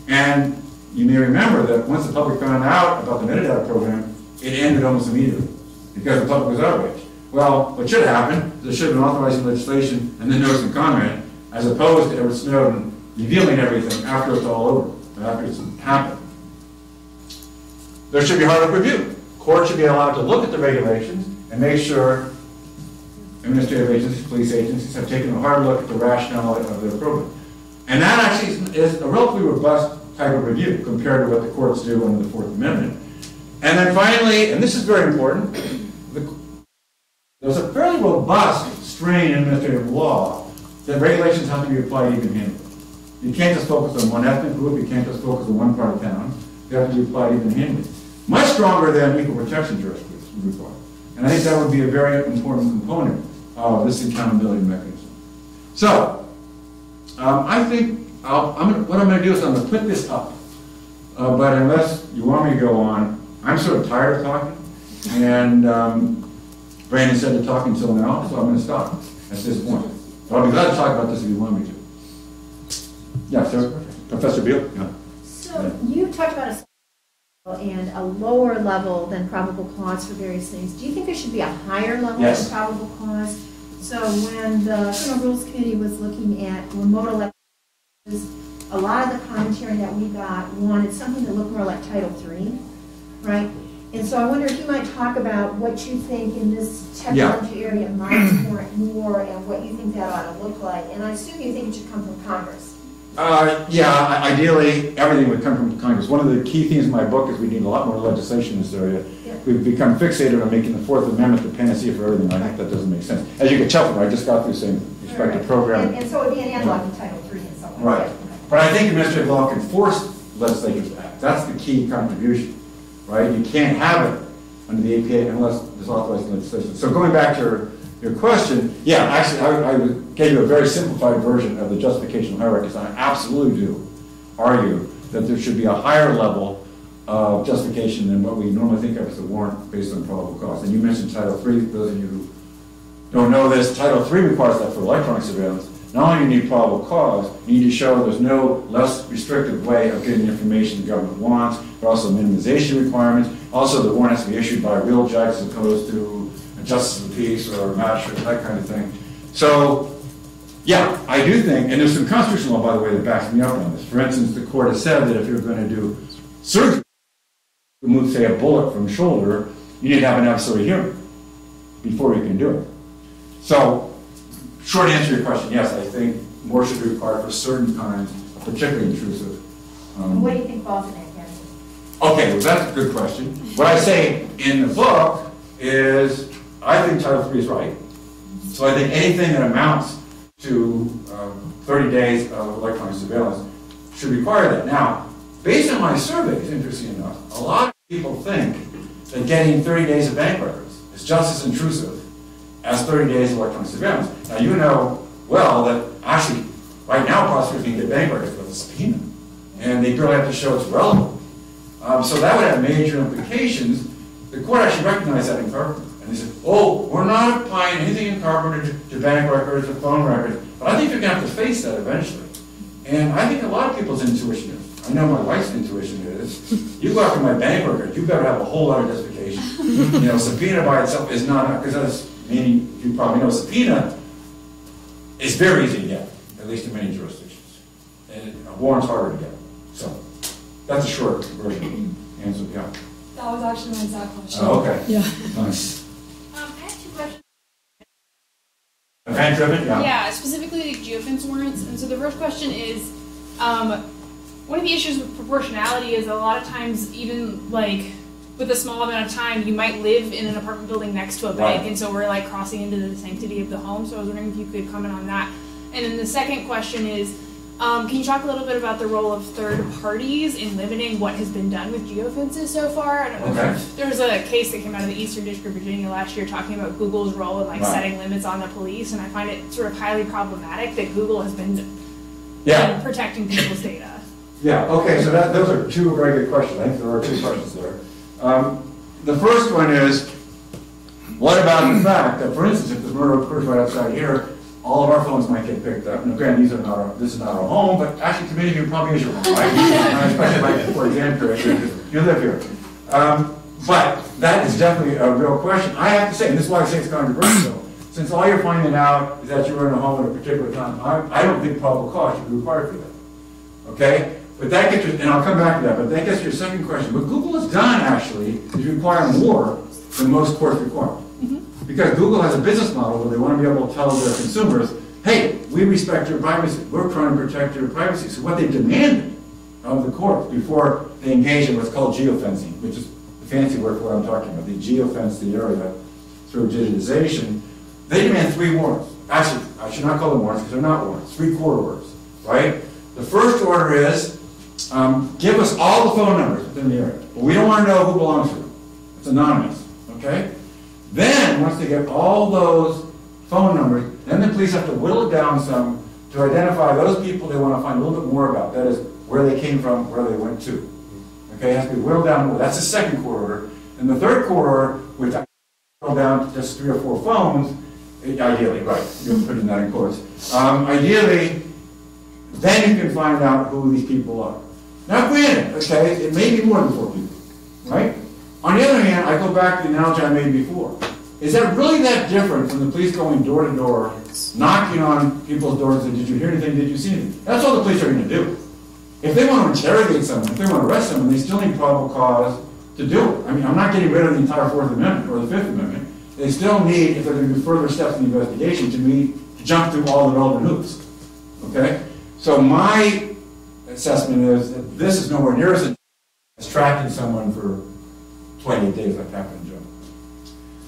And you may remember that once the public found out about the metadata program, it ended almost immediately because the public was outraged. Well, what should happen is there should have been authorizing legislation and then notice and comment, as opposed to Edward Snowden revealing everything after it's all over, after it's happened. There should be hard review. Courts should be allowed to look at the regulations and make sure administrative agencies, police agencies have taken a hard look at the rationale of their program. And that actually is a relatively robust type of review compared to what the courts do under the Fourth Amendment. And then finally, and this is very important, there's a fairly robust strain in administrative law that regulations have to be applied even-handedly. You can't just focus on one ethnic group, you can't just focus on one part of town, they have to be applied even-handedly. Much stronger than equal protection jurisprudence would require. And I think that would be a very important component of this accountability mechanism. So, I think what I'm going to do is I'm going to put this up. But unless you want me to go on, I'm sort of tired of talking, and Brandon said to talk until now, so I'm going to stop at this point. But I'll be glad to talk about this if you want me to. Yeah, sir. Professor Beal? Yeah. So you talked about and a lower level than probable cause for various things. Do you think there should be a higher level Yes. than probable cause? So when the Criminal Rules Committee was looking at remote elections, a lot of the commentary that we got wanted something that looked more like Title III, right? And so I wonder if you might talk about what you think in this technology area might warrant more and what you think that ought to look like. And I assume you think it should come from Congress. Yeah, ideally, everything would come from Congress. One of the key themes in my book is we need a lot more legislation in this area. Yeah. We've become fixated on making the Fourth Amendment the panacea for everything. I think that doesn't make sense. As you can tell from, I just got through saying respect to program. And so it would be an analog to Title III and so on. Right. Okay. But I think administrative law can force legislatures to act. That's the key contribution, right? You can't have it under the APA unless there's authorized legislation. So going back to your question, yeah, actually, I gave you a very simplified version of the justification hierarchy. So I absolutely do argue that there should be a higher level of justification than what we normally think of as a warrant based on probable cause. And you mentioned Title III. Those of you who don't know this, Title III requires that for electronic surveillance. Not only do you need probable cause, you need to show there's no less restrictive way of getting the information the government wants, but also minimization requirements. Also, the warrant has to be issued by a real judge as opposed to a justice of the peace or a magistrate, that kind of thing. So, yeah, I do think, and there's some constitutional law, by the way, that backs me up on this. For instance, the court has said that if you're going to do surgery, remove, say, a bullet from the shoulder, you need to have an absolute hearing before you can do it. So, short answer to your question, yes, I think more should be required for certain kinds of particularly intrusive. What do you think falls in that category? Okay, well, that's a good question. What I say in the book is I think Title III is right. So I think anything that amounts to 30 days of electronic surveillance should require that. Now, based on my surveys, interesting enough, a lot of people think that getting 30 days of bank records is just as intrusive as 30 days of electronic surveillance. Now, you know well that actually, right now, prosecutors can get bank records with a subpoena, and they barely have to show it's relevant. So that would have major implications. The court actually recognized that in Carpenter. And they said, oh, we're not applying anything in Carpenter to bank records or phone records, but I think you're going to have to face that eventually. And I think a lot of people's intuition is, I know my wife's intuition is, you go after my bank record, you better have a whole lot of justification. You know, subpoena by itself is not, because that's, meaning, you probably know, subpoena is very easy to get, at least in many jurisdictions. And a warrant's harder to get. So, that's a short version. Answer, yeah. That was actually my exact question. Oh, okay. Yeah. Nice. I have two questions. Event-driven? Yeah. Yeah, specifically like geofence warrants. And so the first question is, one of the issues with proportionality is a lot of times, even like with a small amount of time, you might live in an apartment building next to a bank, Right. and so we're like crossing into the sanctity of the home. So I was wondering if you could comment on that. And then the second question is, can you talk a little bit about the role of third parties in limiting what has been done with geofences so far? I don't know if there was a case that came out of the Eastern District of Virginia last year talking about Google's role in like Right. setting limits on the police, and I find it sort of highly problematic that Google has been Yeah. protecting people's data. Yeah, okay, so those are two very good questions. I think there are two questions there. The first one is, what about the fact that, for instance, if there's murder occurs right outside here, all of our phones might get picked up. Now, granted, this is not our home, but actually, to many of you, probably is your home, right? Especially, like, for example, if you live here. But that is definitely a real question. I have to say, and this is why I say it's controversial, since all you're finding out is that you were in a home at a particular time, I don't think probable cause should be required for that. Okay? But that gets you, and I'll come back to that, but that gets to your second question. What Google has done, actually, is require more than most courts require. Because Google has a business model where they want to be able to tell their consumers, hey, we respect your privacy. We're trying to protect your privacy. So what they demanded of the courts before they engage in what's called geofencing, which is the fancy word for what I'm talking about, they geofence the area through digitization, they demand 3 warrants. Actually, I should not call them warrants because they're not warrants, 3 court orders, right? The first order is, give us all the phone numbers within the area. But we don't want to know who belongs to them. It's anonymous, okay? Then, once they get all those phone numbers, then the police have to whittle it down some to identify those people they want to find a little bit more about. That is, where they came from, where they went to. Okay, it has to be whittled down more. That's the second court order. And the third court order, which I whittled down to just 3 or 4 phones, ideally, right, you're putting that in quotes. Ideally, then you can find out who these people are. Now granted, okay, it may be more than 4 people, right? On the other hand, I go back to the analogy I made before. Is that really that different from the police going door to door, knocking on people's doors and did you hear anything, did you see anything? That's all the police are going to do. If they want to interrogate someone, if they want to arrest someone, they still need probable cause to do it. I mean, I'm not getting rid of the entire Fourth Amendment or the Fifth Amendment. They still need, if they're going to do further steps in the investigation, to jump through all the relevant hoops. Okay? So my assessment is that this is nowhere near as tracking someone for 28 days like happened in Joe.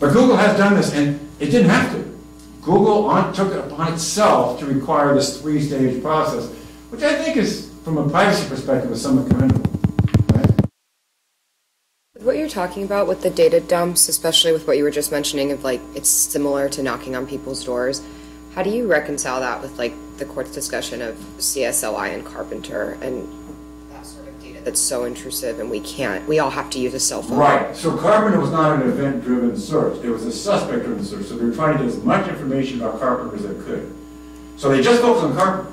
But Google has done this, and it didn't have to. Google took it upon itself to require this 3-stage process, which I think is, from a privacy perspective, is somewhat commendable. Right? What you're talking about with the data dumps, especially with what you were just mentioning of like it's similar to knocking on people's doors, how do you reconcile that with like the court's discussion of CSLI and Carpenter and that sort of data that's so intrusive and we all have to use a cell phone? Right. So Carpenter was not an event-driven search. It was a suspect-driven search. So they were trying to get as much information about Carpenter as they could. So they just focused on Carpenter.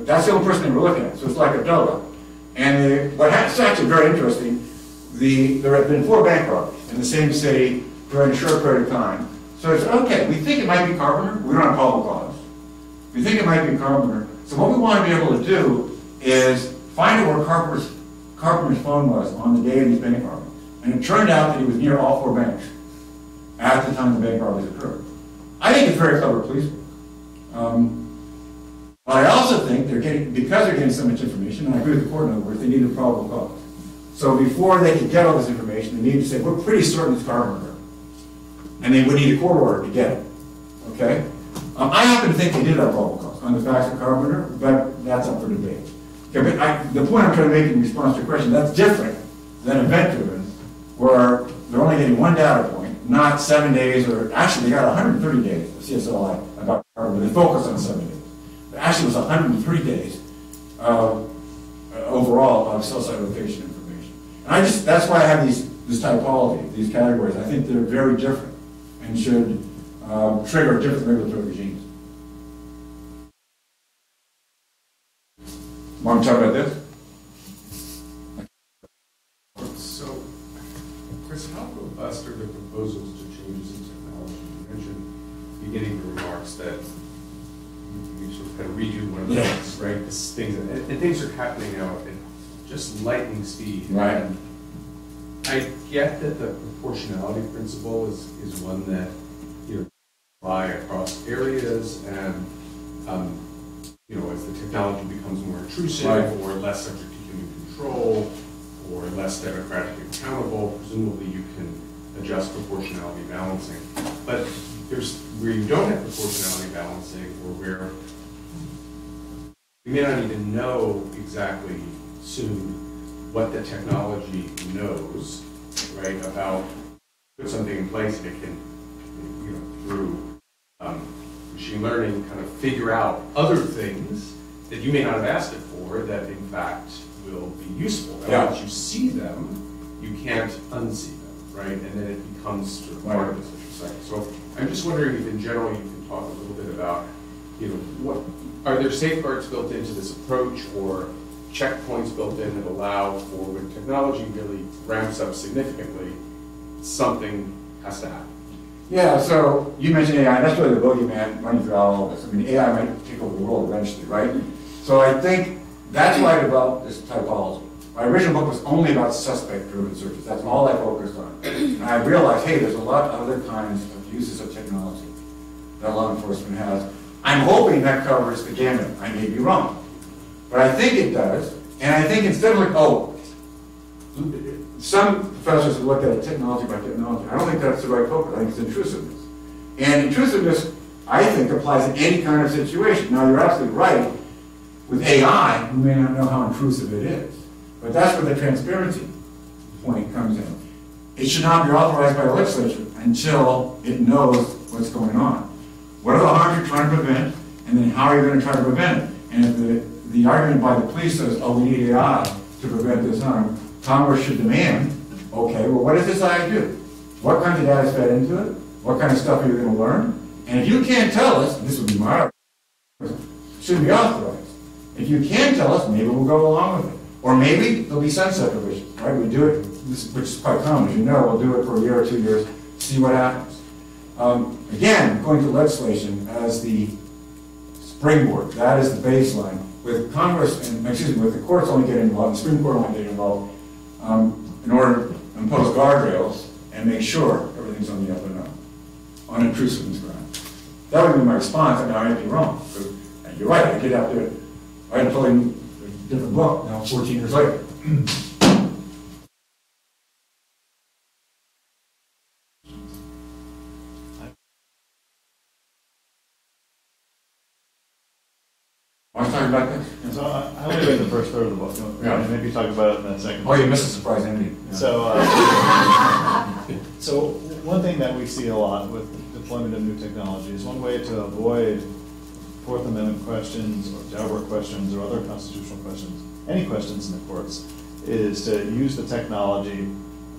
That's the only person they were looking at. So it's like a double. And it's actually very interesting. There have been 4 bank robberies in the same city during a short period of time. So it's okay. We think it might be Carpenter. We don't have probable cause. We think it might be Carpenter. So what we want to be able to do is find out where Carpenter's phone was on the day of these bank robberies. And it turned out that he was near all 4 banks at the time the bank robberies occurred. I think it's very clever police work. But I also think because they're getting so much information, and I agree with the court in other words, they need a probable cause. So before they could get all this information, they need to say, we're pretty certain it's Carpenter. And they would need a court order to get it. Okay? I happen to think they did have probable cause on the facts of Carpenter, but that's up for debate. Okay, but the point I'm trying to make in response to your question, that's different than event-driven, where they're only getting 1 data point, not 7 days, or actually they got 130 days of CSLI about Carpenter. They focused on 7 days. But actually it was 130 days overall of cell site location information. And that's why I have this typology, these categories. I think they're very different and should trigger different regulatory regimes. Want to talk about this? So, Chris, how robust are the proposals to changes in technology? You mentioned beginning the remarks that you sort of kind of redo one of the things, right? And things are happening now at just lightning speed. Right. And I get that the proportionality principle is one that apply across areas, and as the technology becomes more intrusive or less subject to human control or less democratically accountable, presumably you can adjust proportionality balancing. But there's where you don't have proportionality balancing, or where you may not even know exactly soon what the technology knows, right, about put something in place that can, through machine learning, kind of figure out other things that you may not have asked it for that in fact will be useful. And once you see them, you can't unsee them, right? And then it becomes sort of part of this, what you're saying. So I'm just wondering if in general you can talk a little bit about, what are there safeguards built into this approach or checkpoints built in that allow for when technology really ramps up significantly, something has to happen? Yeah, so you mentioned AI, that's really the bogeyman running through all of us. I mean, AI might take over the world eventually, right? So I think that's why I developed this typology. My original book was only about suspect-driven searches. That's all I focused on. And I realized, hey, there's a lot of other kinds of uses of technology that law enforcement has. I'm hoping that covers the gamut. I may be wrong. But I think it does. And I think instead of some professors have looked at it technology by technology. I don't think that's the right focus. I think it's intrusiveness. And intrusiveness, I think, applies in any kind of situation. Now, you're absolutely right. With AI, we may not know how intrusive it is. But that's where the transparency point comes in. It should not be authorized by the legislature until it knows what's going on. What are the harms you're trying to prevent? And then how are you going to try to prevent it? And if the argument by the police says, oh, we need AI to prevent this harm, Congress should demand, okay, well, what does this I do? What kinds of data is fed into it? What kind of stuff are you going to learn? And if you can't tell us, and this would be my argument, it shouldn't be authorized. If you can tell us, maybe we'll go along with it. Or maybe there'll be sunset provisions, right? We do it, which is quite common, as you know, we'll do it for a year or 2 years, see what happens. Again, going to legislation as the springboard, that is the baseline. With Congress, and excuse me, with the courts only getting involved, the Supreme Court only getting involved, in order to impose guardrails and make sure everything's on the up and up, on intrusiveness ground. That would be my response. I mean, I might be wrong. But you're right, I did have to write a totally different book now 14 years later. Want to talk about this? So I only read the first third of the book. Yeah. Maybe talk about it in that second. Oh, you missed a surprise ending. Yeah. So one thing that we see a lot with deployment of new technology is one way to avoid Fourth Amendment questions or Daubert questions or other constitutional questions, any questions in the courts, is to use the technology,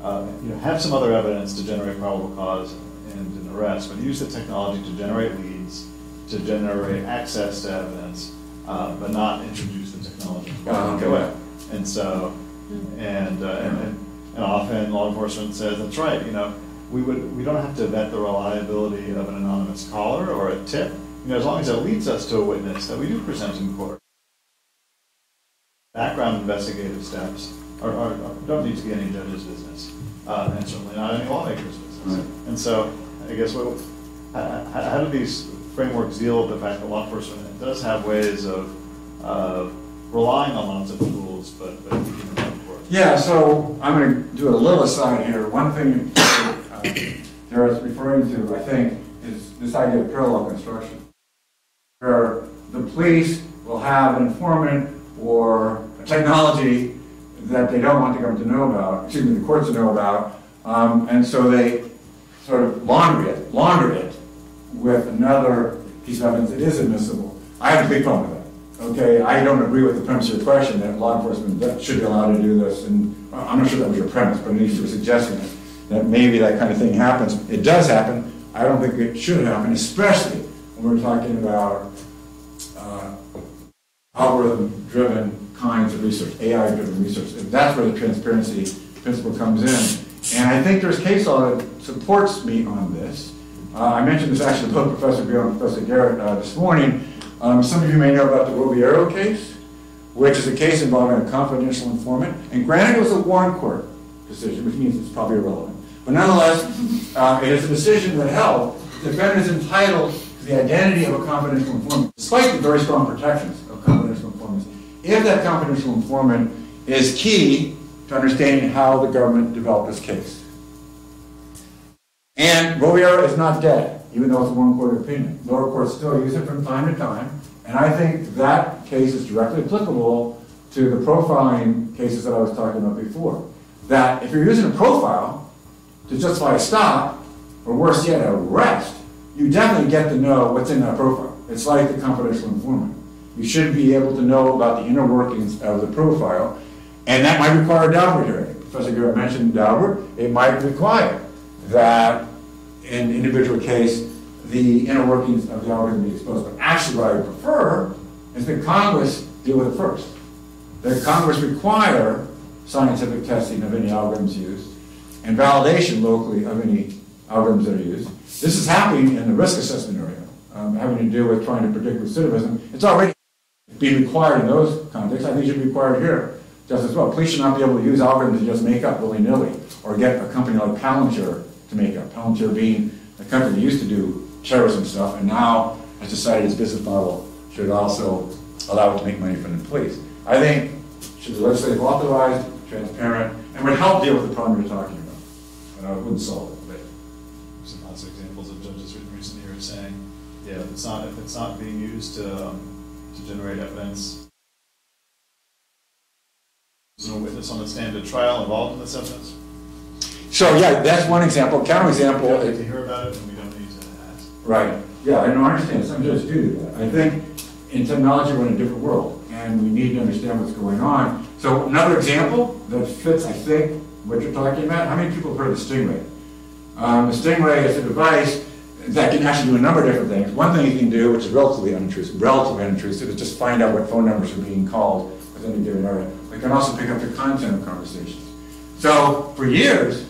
have some other evidence to generate probable cause and an arrest, but use the technology to generate leads, to generate access to evidence, but not introduce the technology. Okay. And so, and often law enforcement says, that's right, we don't have to vet the reliability of an anonymous caller or a tip, as long as it leads us to a witness that we do present in court. Background investigative steps don't need to be any judge's business, and certainly not any lawmaker's business. Right. And so, I guess, how do these frameworks deal with the fact that law enforcement does have ways of relying on lots of tools, but keeping them in court? Yeah, so I'm going to do a little aside here. One thing Sarah is referring to, I think, is this idea of parallel construction, where the police will have an informant or a technology that they don't want the government to know about, excuse me, the courts to know about, and so they sort of launder it with another piece of evidence that is admissible. I have a big problem with that. Okay, I don't agree with the premise of your question that law enforcement should be allowed to do this, and I'm not sure that was your premise, but at least you were suggesting that maybe that kind of thing happens. It does happen. I don't think it should happen, especially when we're talking about algorithm-driven kinds of research, AI-driven research. That's where the transparency principle comes in. And I think there's case law that supports me on this. I mentioned this actually to both Professor Beal and Professor Garrett this morning. Some of you may know about the Roviero case, which is a case involving a confidential informant. And granted, it was a Warren Court decision, which means it's probably irrelevant. But nonetheless, it is a decision that held the defendant is entitled to the identity of a confidential informant, despite the very strong protections of confidential informants, if that confidential informant is key to understanding how the government developed this case. And Roviero is not dead, even though it's a Warren Court opinion. Lower courts still use it from time to time, and I think that case is directly applicable to the profiling cases that I was talking about before. That if you're using a profile to justify a stop, or worse yet, an arrest, you definitely get to know what's in that profile. It's like the confidential informant. You should be able to know about the inner workings of the profile, and that might require a Daubert hearing. Professor Garrett mentioned Daubert. It might require that in an individual case, the inner workings of the algorithm be exposed. But actually what I would prefer is that Congress deal with it first. That Congress require scientific testing of any algorithms used and validation locally of any algorithms that are used. This is happening in the risk assessment area, having to do with trying to predict recidivism. It's already being required in those contexts. I think it should be required here just as well. Police should not be able to use algorithms to just make up willy-nilly or get a company like Palantir to make up. Palantir being a company that used to do terrorism stuff and now has decided its business model should also allow it to make money from the police. I think it should be legislative authorized, transparent, and would help deal with the problem you're talking about. But I wouldn't solve it. But some lots of examples of judges in recent years saying, yeah, if it's not being used to generate evidence, there's no witness on the stand at trial involved in this evidence. so yeah, that's one example. Counterexample. We don't need to hear about it, and we don't need to ask. Right. Yeah, I know. I understand. Some judges do that. I think in technology, we're in a different world, and we need to understand what's going on. So another example that fits, I think, what you're talking about, how many people have heard of the Stingray? The Stingray is a device that can actually do a number of different things. One thing you can do, which is relatively unintrusive, is just find out what phone numbers are being called within a given area. It can also pick up the content of conversations. So for years,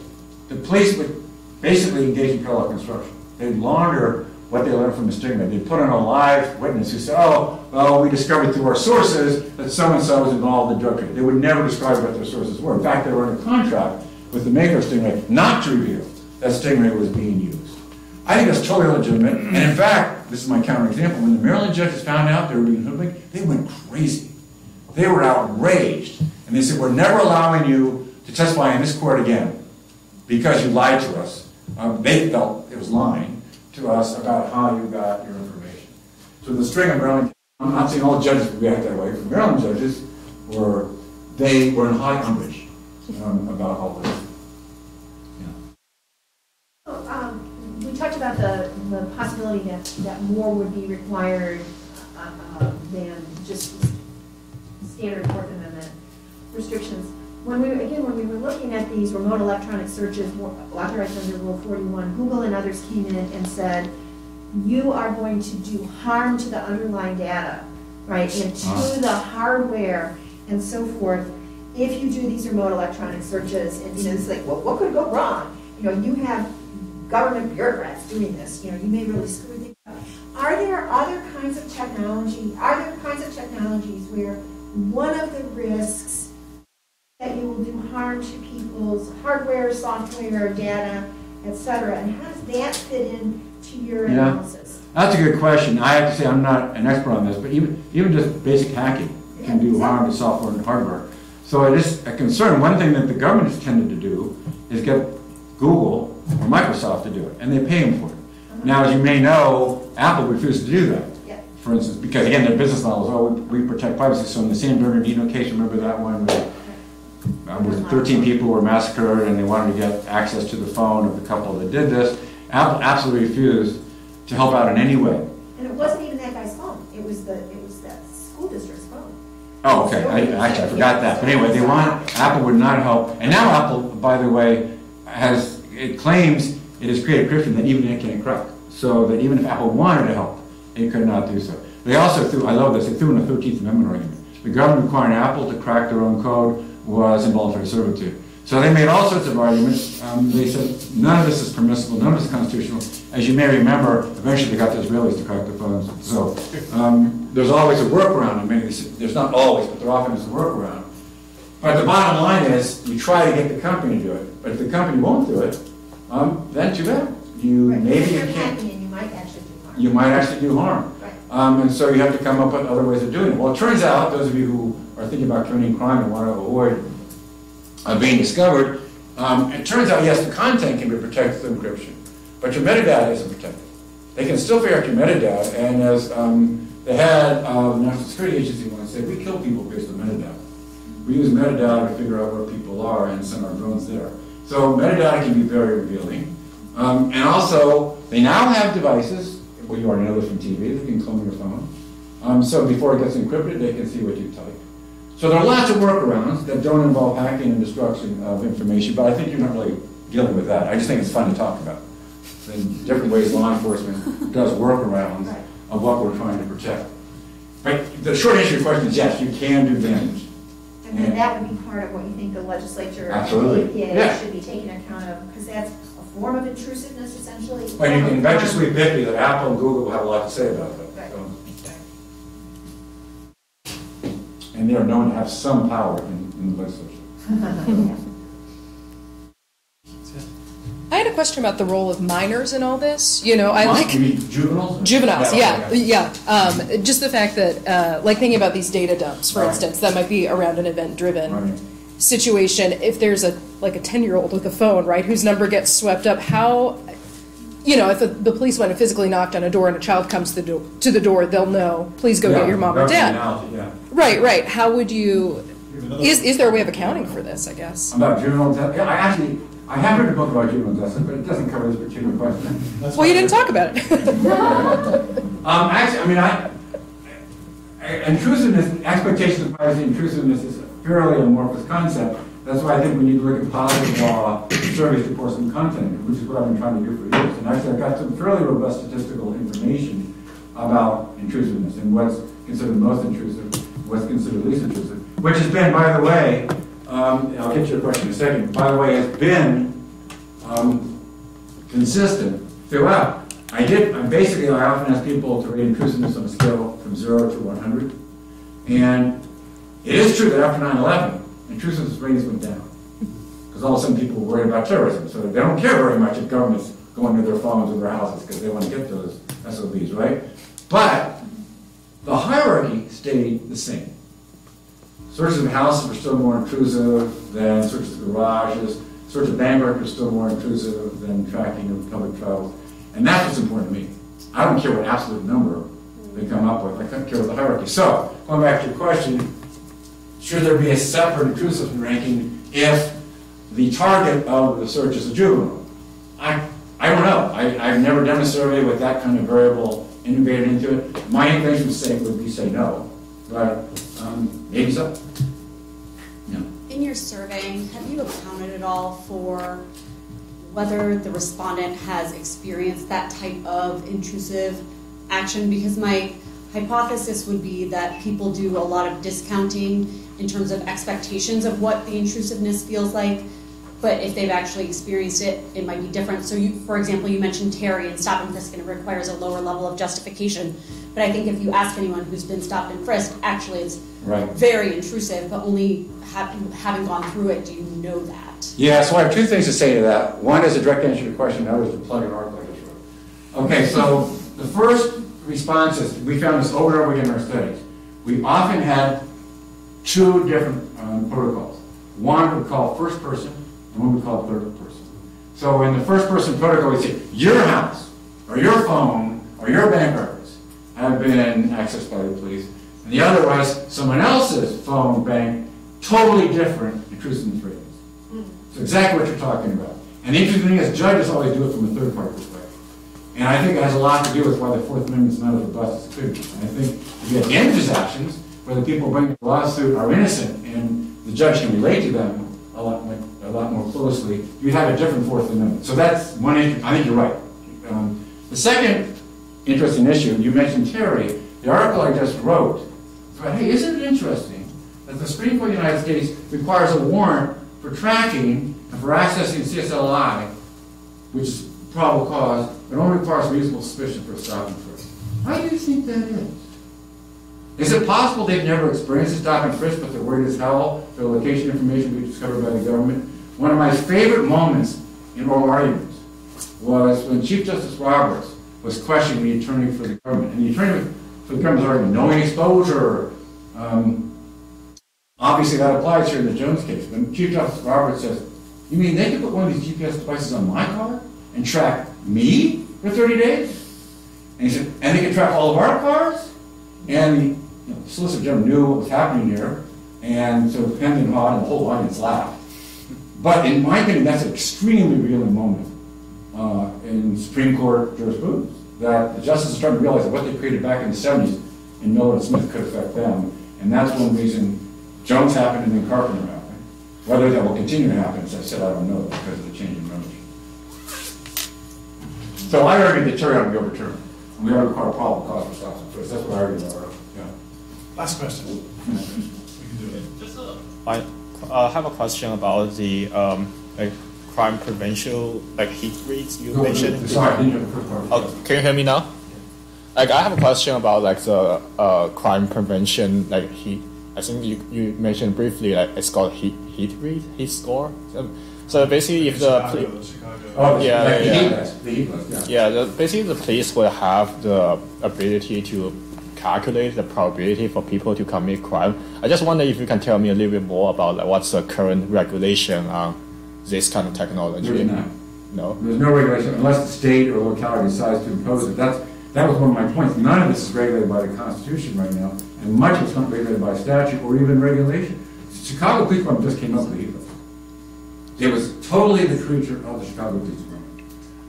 the police would basically engage in parallel construction. They'd launder what they learned from the Stingray. They'd put on a live witness who said, oh, well, we discovered through our sources that so-and-so was involved in drug trade. They would never describe what their sources were. In fact, they were in a contract with the maker of Stingray not to reveal that Stingray was being used. I think that's totally legitimate. And in fact, this is my counterexample, when the Maryland judges found out they were being hoodwinked, they went crazy. They were outraged. And they said, we're never allowing you to testify in this court again because you lied to us. They felt it was lying to us about how you got your information. So the string of Maryland, I'm not saying all judges would react that way, but Maryland judges were in high umbrage about all this. We talked about the possibility that more would be required than just standard Fourth Amendment restrictions. When we were looking at these remote electronic searches authorized under Rule 41, Google and others came in and said, you are going to do harm to the underlying data, right, and to the hardware and so forth if you do these remote electronic searches. And it's like, well, what could go wrong? You have government bureaucrats doing this. You may really screw things up. Are there other kinds of technology? Are there kinds of technologies where one of the risks that you will do harm to people's hardware, software, data, etc., and how does that fit into your analysis? That's a good question. I have to say I'm not an expert on this, but even just basic hacking can do harm to software and hardware. So it is a concern. One thing that the government has tended to do is get Google or Microsoft to do it, and they pay them for it. Now, as you may know, Apple refused to do that. For instance, because again, their business model is, we protect privacy. So in the San Bernardino case, remember that one where 13 people were massacred and they wanted to get access to the phone of the couple that did this. Apple absolutely refused to help out in any way. And it wasn't even that guy's phone. It was that school district's phone. Oh, okay. I forgot that. But anyway, Apple would not help. And now Apple, by the way, it claims it has created encryption that even it can encrypt. So that even if Apple wanted to help, it could not do so. They also threw, I love this, they threw in a 13th Amendment argument. The government requiring Apple to crack their own code was involuntary servitude. So they made all sorts of arguments. They said none of this is permissible, none of this is constitutional. As you may remember, eventually they got the Israelis to crack their phones. So there's always a workaround. I mean, there's not always, but there often is a workaround. But the bottom line is, you try to get the company to do it. But if the company won't do it, then too bad. Maybe you can't. You might actually do harm. Right. And so you have to come up with other ways of doing it. Well, it turns out, those of you who are thinking about committing crime and want to avoid being discovered, it turns out, yes, the content can be protected through encryption, but your metadata isn't protected. They can still figure out your metadata, and as the head of the National Security Agency once said, we kill people based on metadata. We use metadata to figure out where people are and send our drones there. So metadata can be very revealing. And also, they now have devices, well, you already know this from TV, that can clone your phone. So before it gets encrypted, they can see what you type. So there are lots of workarounds that don't involve hacking and destruction of information, but I think you're not really dealing with that. I just think it's fun to talk about. In different ways, law enforcement does workarounds of what we're trying to protect. But the short answer to your question is yes, you can do damage. And then that would be part of what you think the legislature Absolutely. and the EPA Yeah. should be taking account of, because that's a form of intrusiveness, essentially. But you can bet your sweet Vicky that Apple and Google will have a lot to say about that. Right. So. And they are known to have some power in the legislature. I had a question about the role of minors in all this. You mean juveniles? Juveniles, yeah. Just the fact that, like thinking about these data dumps, for instance, that might be around an event-driven situation. If there's a 10-year-old with a phone, right, whose number gets swept up, how, if the police went and physically knocked on a door and a child comes to the door, they'll know, please go get your mom or dad. Right. How would you? Is there a way of accounting for this? I guess. About juvenile death? Yeah, I have written a book about juvenile justice, but it doesn't cover this particular question. Well, you didn't talk about it. intrusiveness, expectation of privacy, intrusiveness is a fairly amorphous concept. That's why I think we need to look at positive law, surveys, reports, and content, which is what I've been trying to do for years. And actually, I've got some fairly robust statistical information about intrusiveness and what's considered most intrusive, what's considered least intrusive, which has been, by the way, I'll get to your question in a second, by the way, has been consistent throughout. I often ask people to rate intrusiveness on a scale from 0 to 100. And it is true that after 9/11, intrusiveness ratings went down. Because all of a sudden people were worried about terrorism. So they don't care very much if government's going to their phones or their houses because they want to get those SOBs, right? But the hierarchy stayed the same. Searches of houses were still more intrusive than searches of garages. Search of bank records are still more intrusive than tracking of public travel. And that's what's important to me. I don't care what absolute number they come up with. I don't care what the hierarchy. So, going back to your question, should there be a separate intrusive ranking if the target of the search is a juvenile? I don't know. I've never done a survey with that kind of variable integrated into it. My inclination would be say no, but maybe so. No. In your surveying, have you accounted at all for whether the respondent has experienced that type of intrusive action? Because my hypothesis would be that people do a lot of discounting in terms of expectations of what the intrusiveness feels like, but if they've actually experienced it, it might be different. So you, for example, you mentioned Terry and stop and frisk, and it requires a lower level of justification. But I think if you ask anyone who's been stopped and frisked, actually it's very intrusive, but only having gone through it, do you know that? Yeah, so I have two things to say to that. One is a direct answer to your question, the other is to plug an article I just wrote. Okay, so the first response is, we found this over and over again in our studies. We often had two different protocols. One we call first person, and one we call third person. So in the first person protocol, we say, your house, or your phone, or your bank records have been accessed by the police. And the other was someone else's phone, bank, totally different intrusiveness ratings. So exactly what you're talking about. And the interesting thing is, judges always do it from a third-party perspective. And I think it has a lot to do with why the Fourth Amendment is not as robust as it could be. And I think if you have damages actions, where the people bringing the lawsuit are innocent and the judge can relate to them a lot more closely, you'd have a different Fourth Amendment. So that's one issue. I think you're right. The second interesting issue, you mentioned Terry, the article I just wrote, but hey, isn't it interesting that the Supreme Court of the United States requires a warrant for tracking and for accessing CSLI, which is probable cause, but only requires reasonable suspicion for a stop and frisk? Why do you think that is? Is it possible they've never experienced a stop and frisk, but they're worried as hell their location information will be discovered by the government? One of my favorite moments in oral arguments was when Chief Justice Roberts was questioning the attorney for the government. And the attorney for the government was arguing, knowing exposure. Obviously that applies here in the Jones case. When Chief Justice Roberts says, you mean they could put one of these GPS devices on my car and track me for 30 days? And he said, and they could track all of our cars? And the Solicitor General knew what was happening here, and so Penn and Hod and the whole audience laughed. But in my opinion, that's an extremely revealing moment in Supreme Court jurisprudence, that the justices are starting to realize that what they created back in the 70s in Miller and Smith could affect them. And that's one reason Jones happened and then Carpenter happened. Whether that will continue to happen, as I said, I don't know, because of the change in remedy. So I argued that Terry ought to be overturned. We ought to require probable cause for stops and frisks. That's what I argued about. Yeah. Last question. We can do it. I have a question about the crime prevention, heat rates you mentioned. Sorry, I didn't hear the first part. Oh, can you hear me now? I have a question about the crime prevention, heat. I think you mentioned briefly it's called heat rate, heat score. So basically, if the basically the police will have the ability to calculate the probability for people to commit crime. I just wonder if you can tell me a little bit more about what's the current regulation on this kind of technology. There's not. No. There's no regulation unless the state or locality decides to impose it. That was one of my points. None of this is regulated by the Constitution right now, and much of it's not regulated by statute or even regulation. The Chicago Police Department just came up with the heat limit. It was totally the creature of the Chicago Police Department.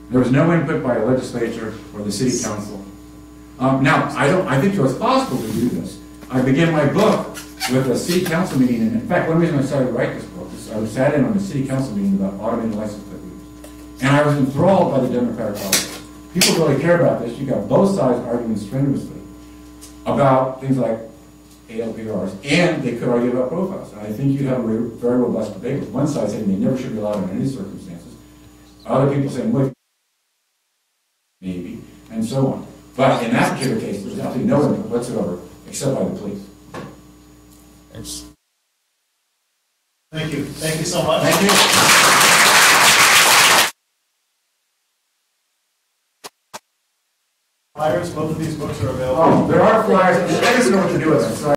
There was no input by a legislature or the city council. Now, I think it was possible to do this, I began my book with a city council meeting, and in fact, one reason I started to write this book is I sat in on a city council meeting about automated license plate readers. And I was enthralled by the Democratic politics. People really care about this. You got both sides arguing strenuously about things like ALPRs, and they could argue about profiles. And I think you have a very robust debate with one side saying they never should be allowed in any circumstances, other people saying, well, maybe, and so on. But in that particular case, there's absolutely no input whatsoever except by the police. Thanks. Thank you. Thank you so much. Thank you. Flyers, both of these books are available. Oh, there are flyers. I just know what to do with them. So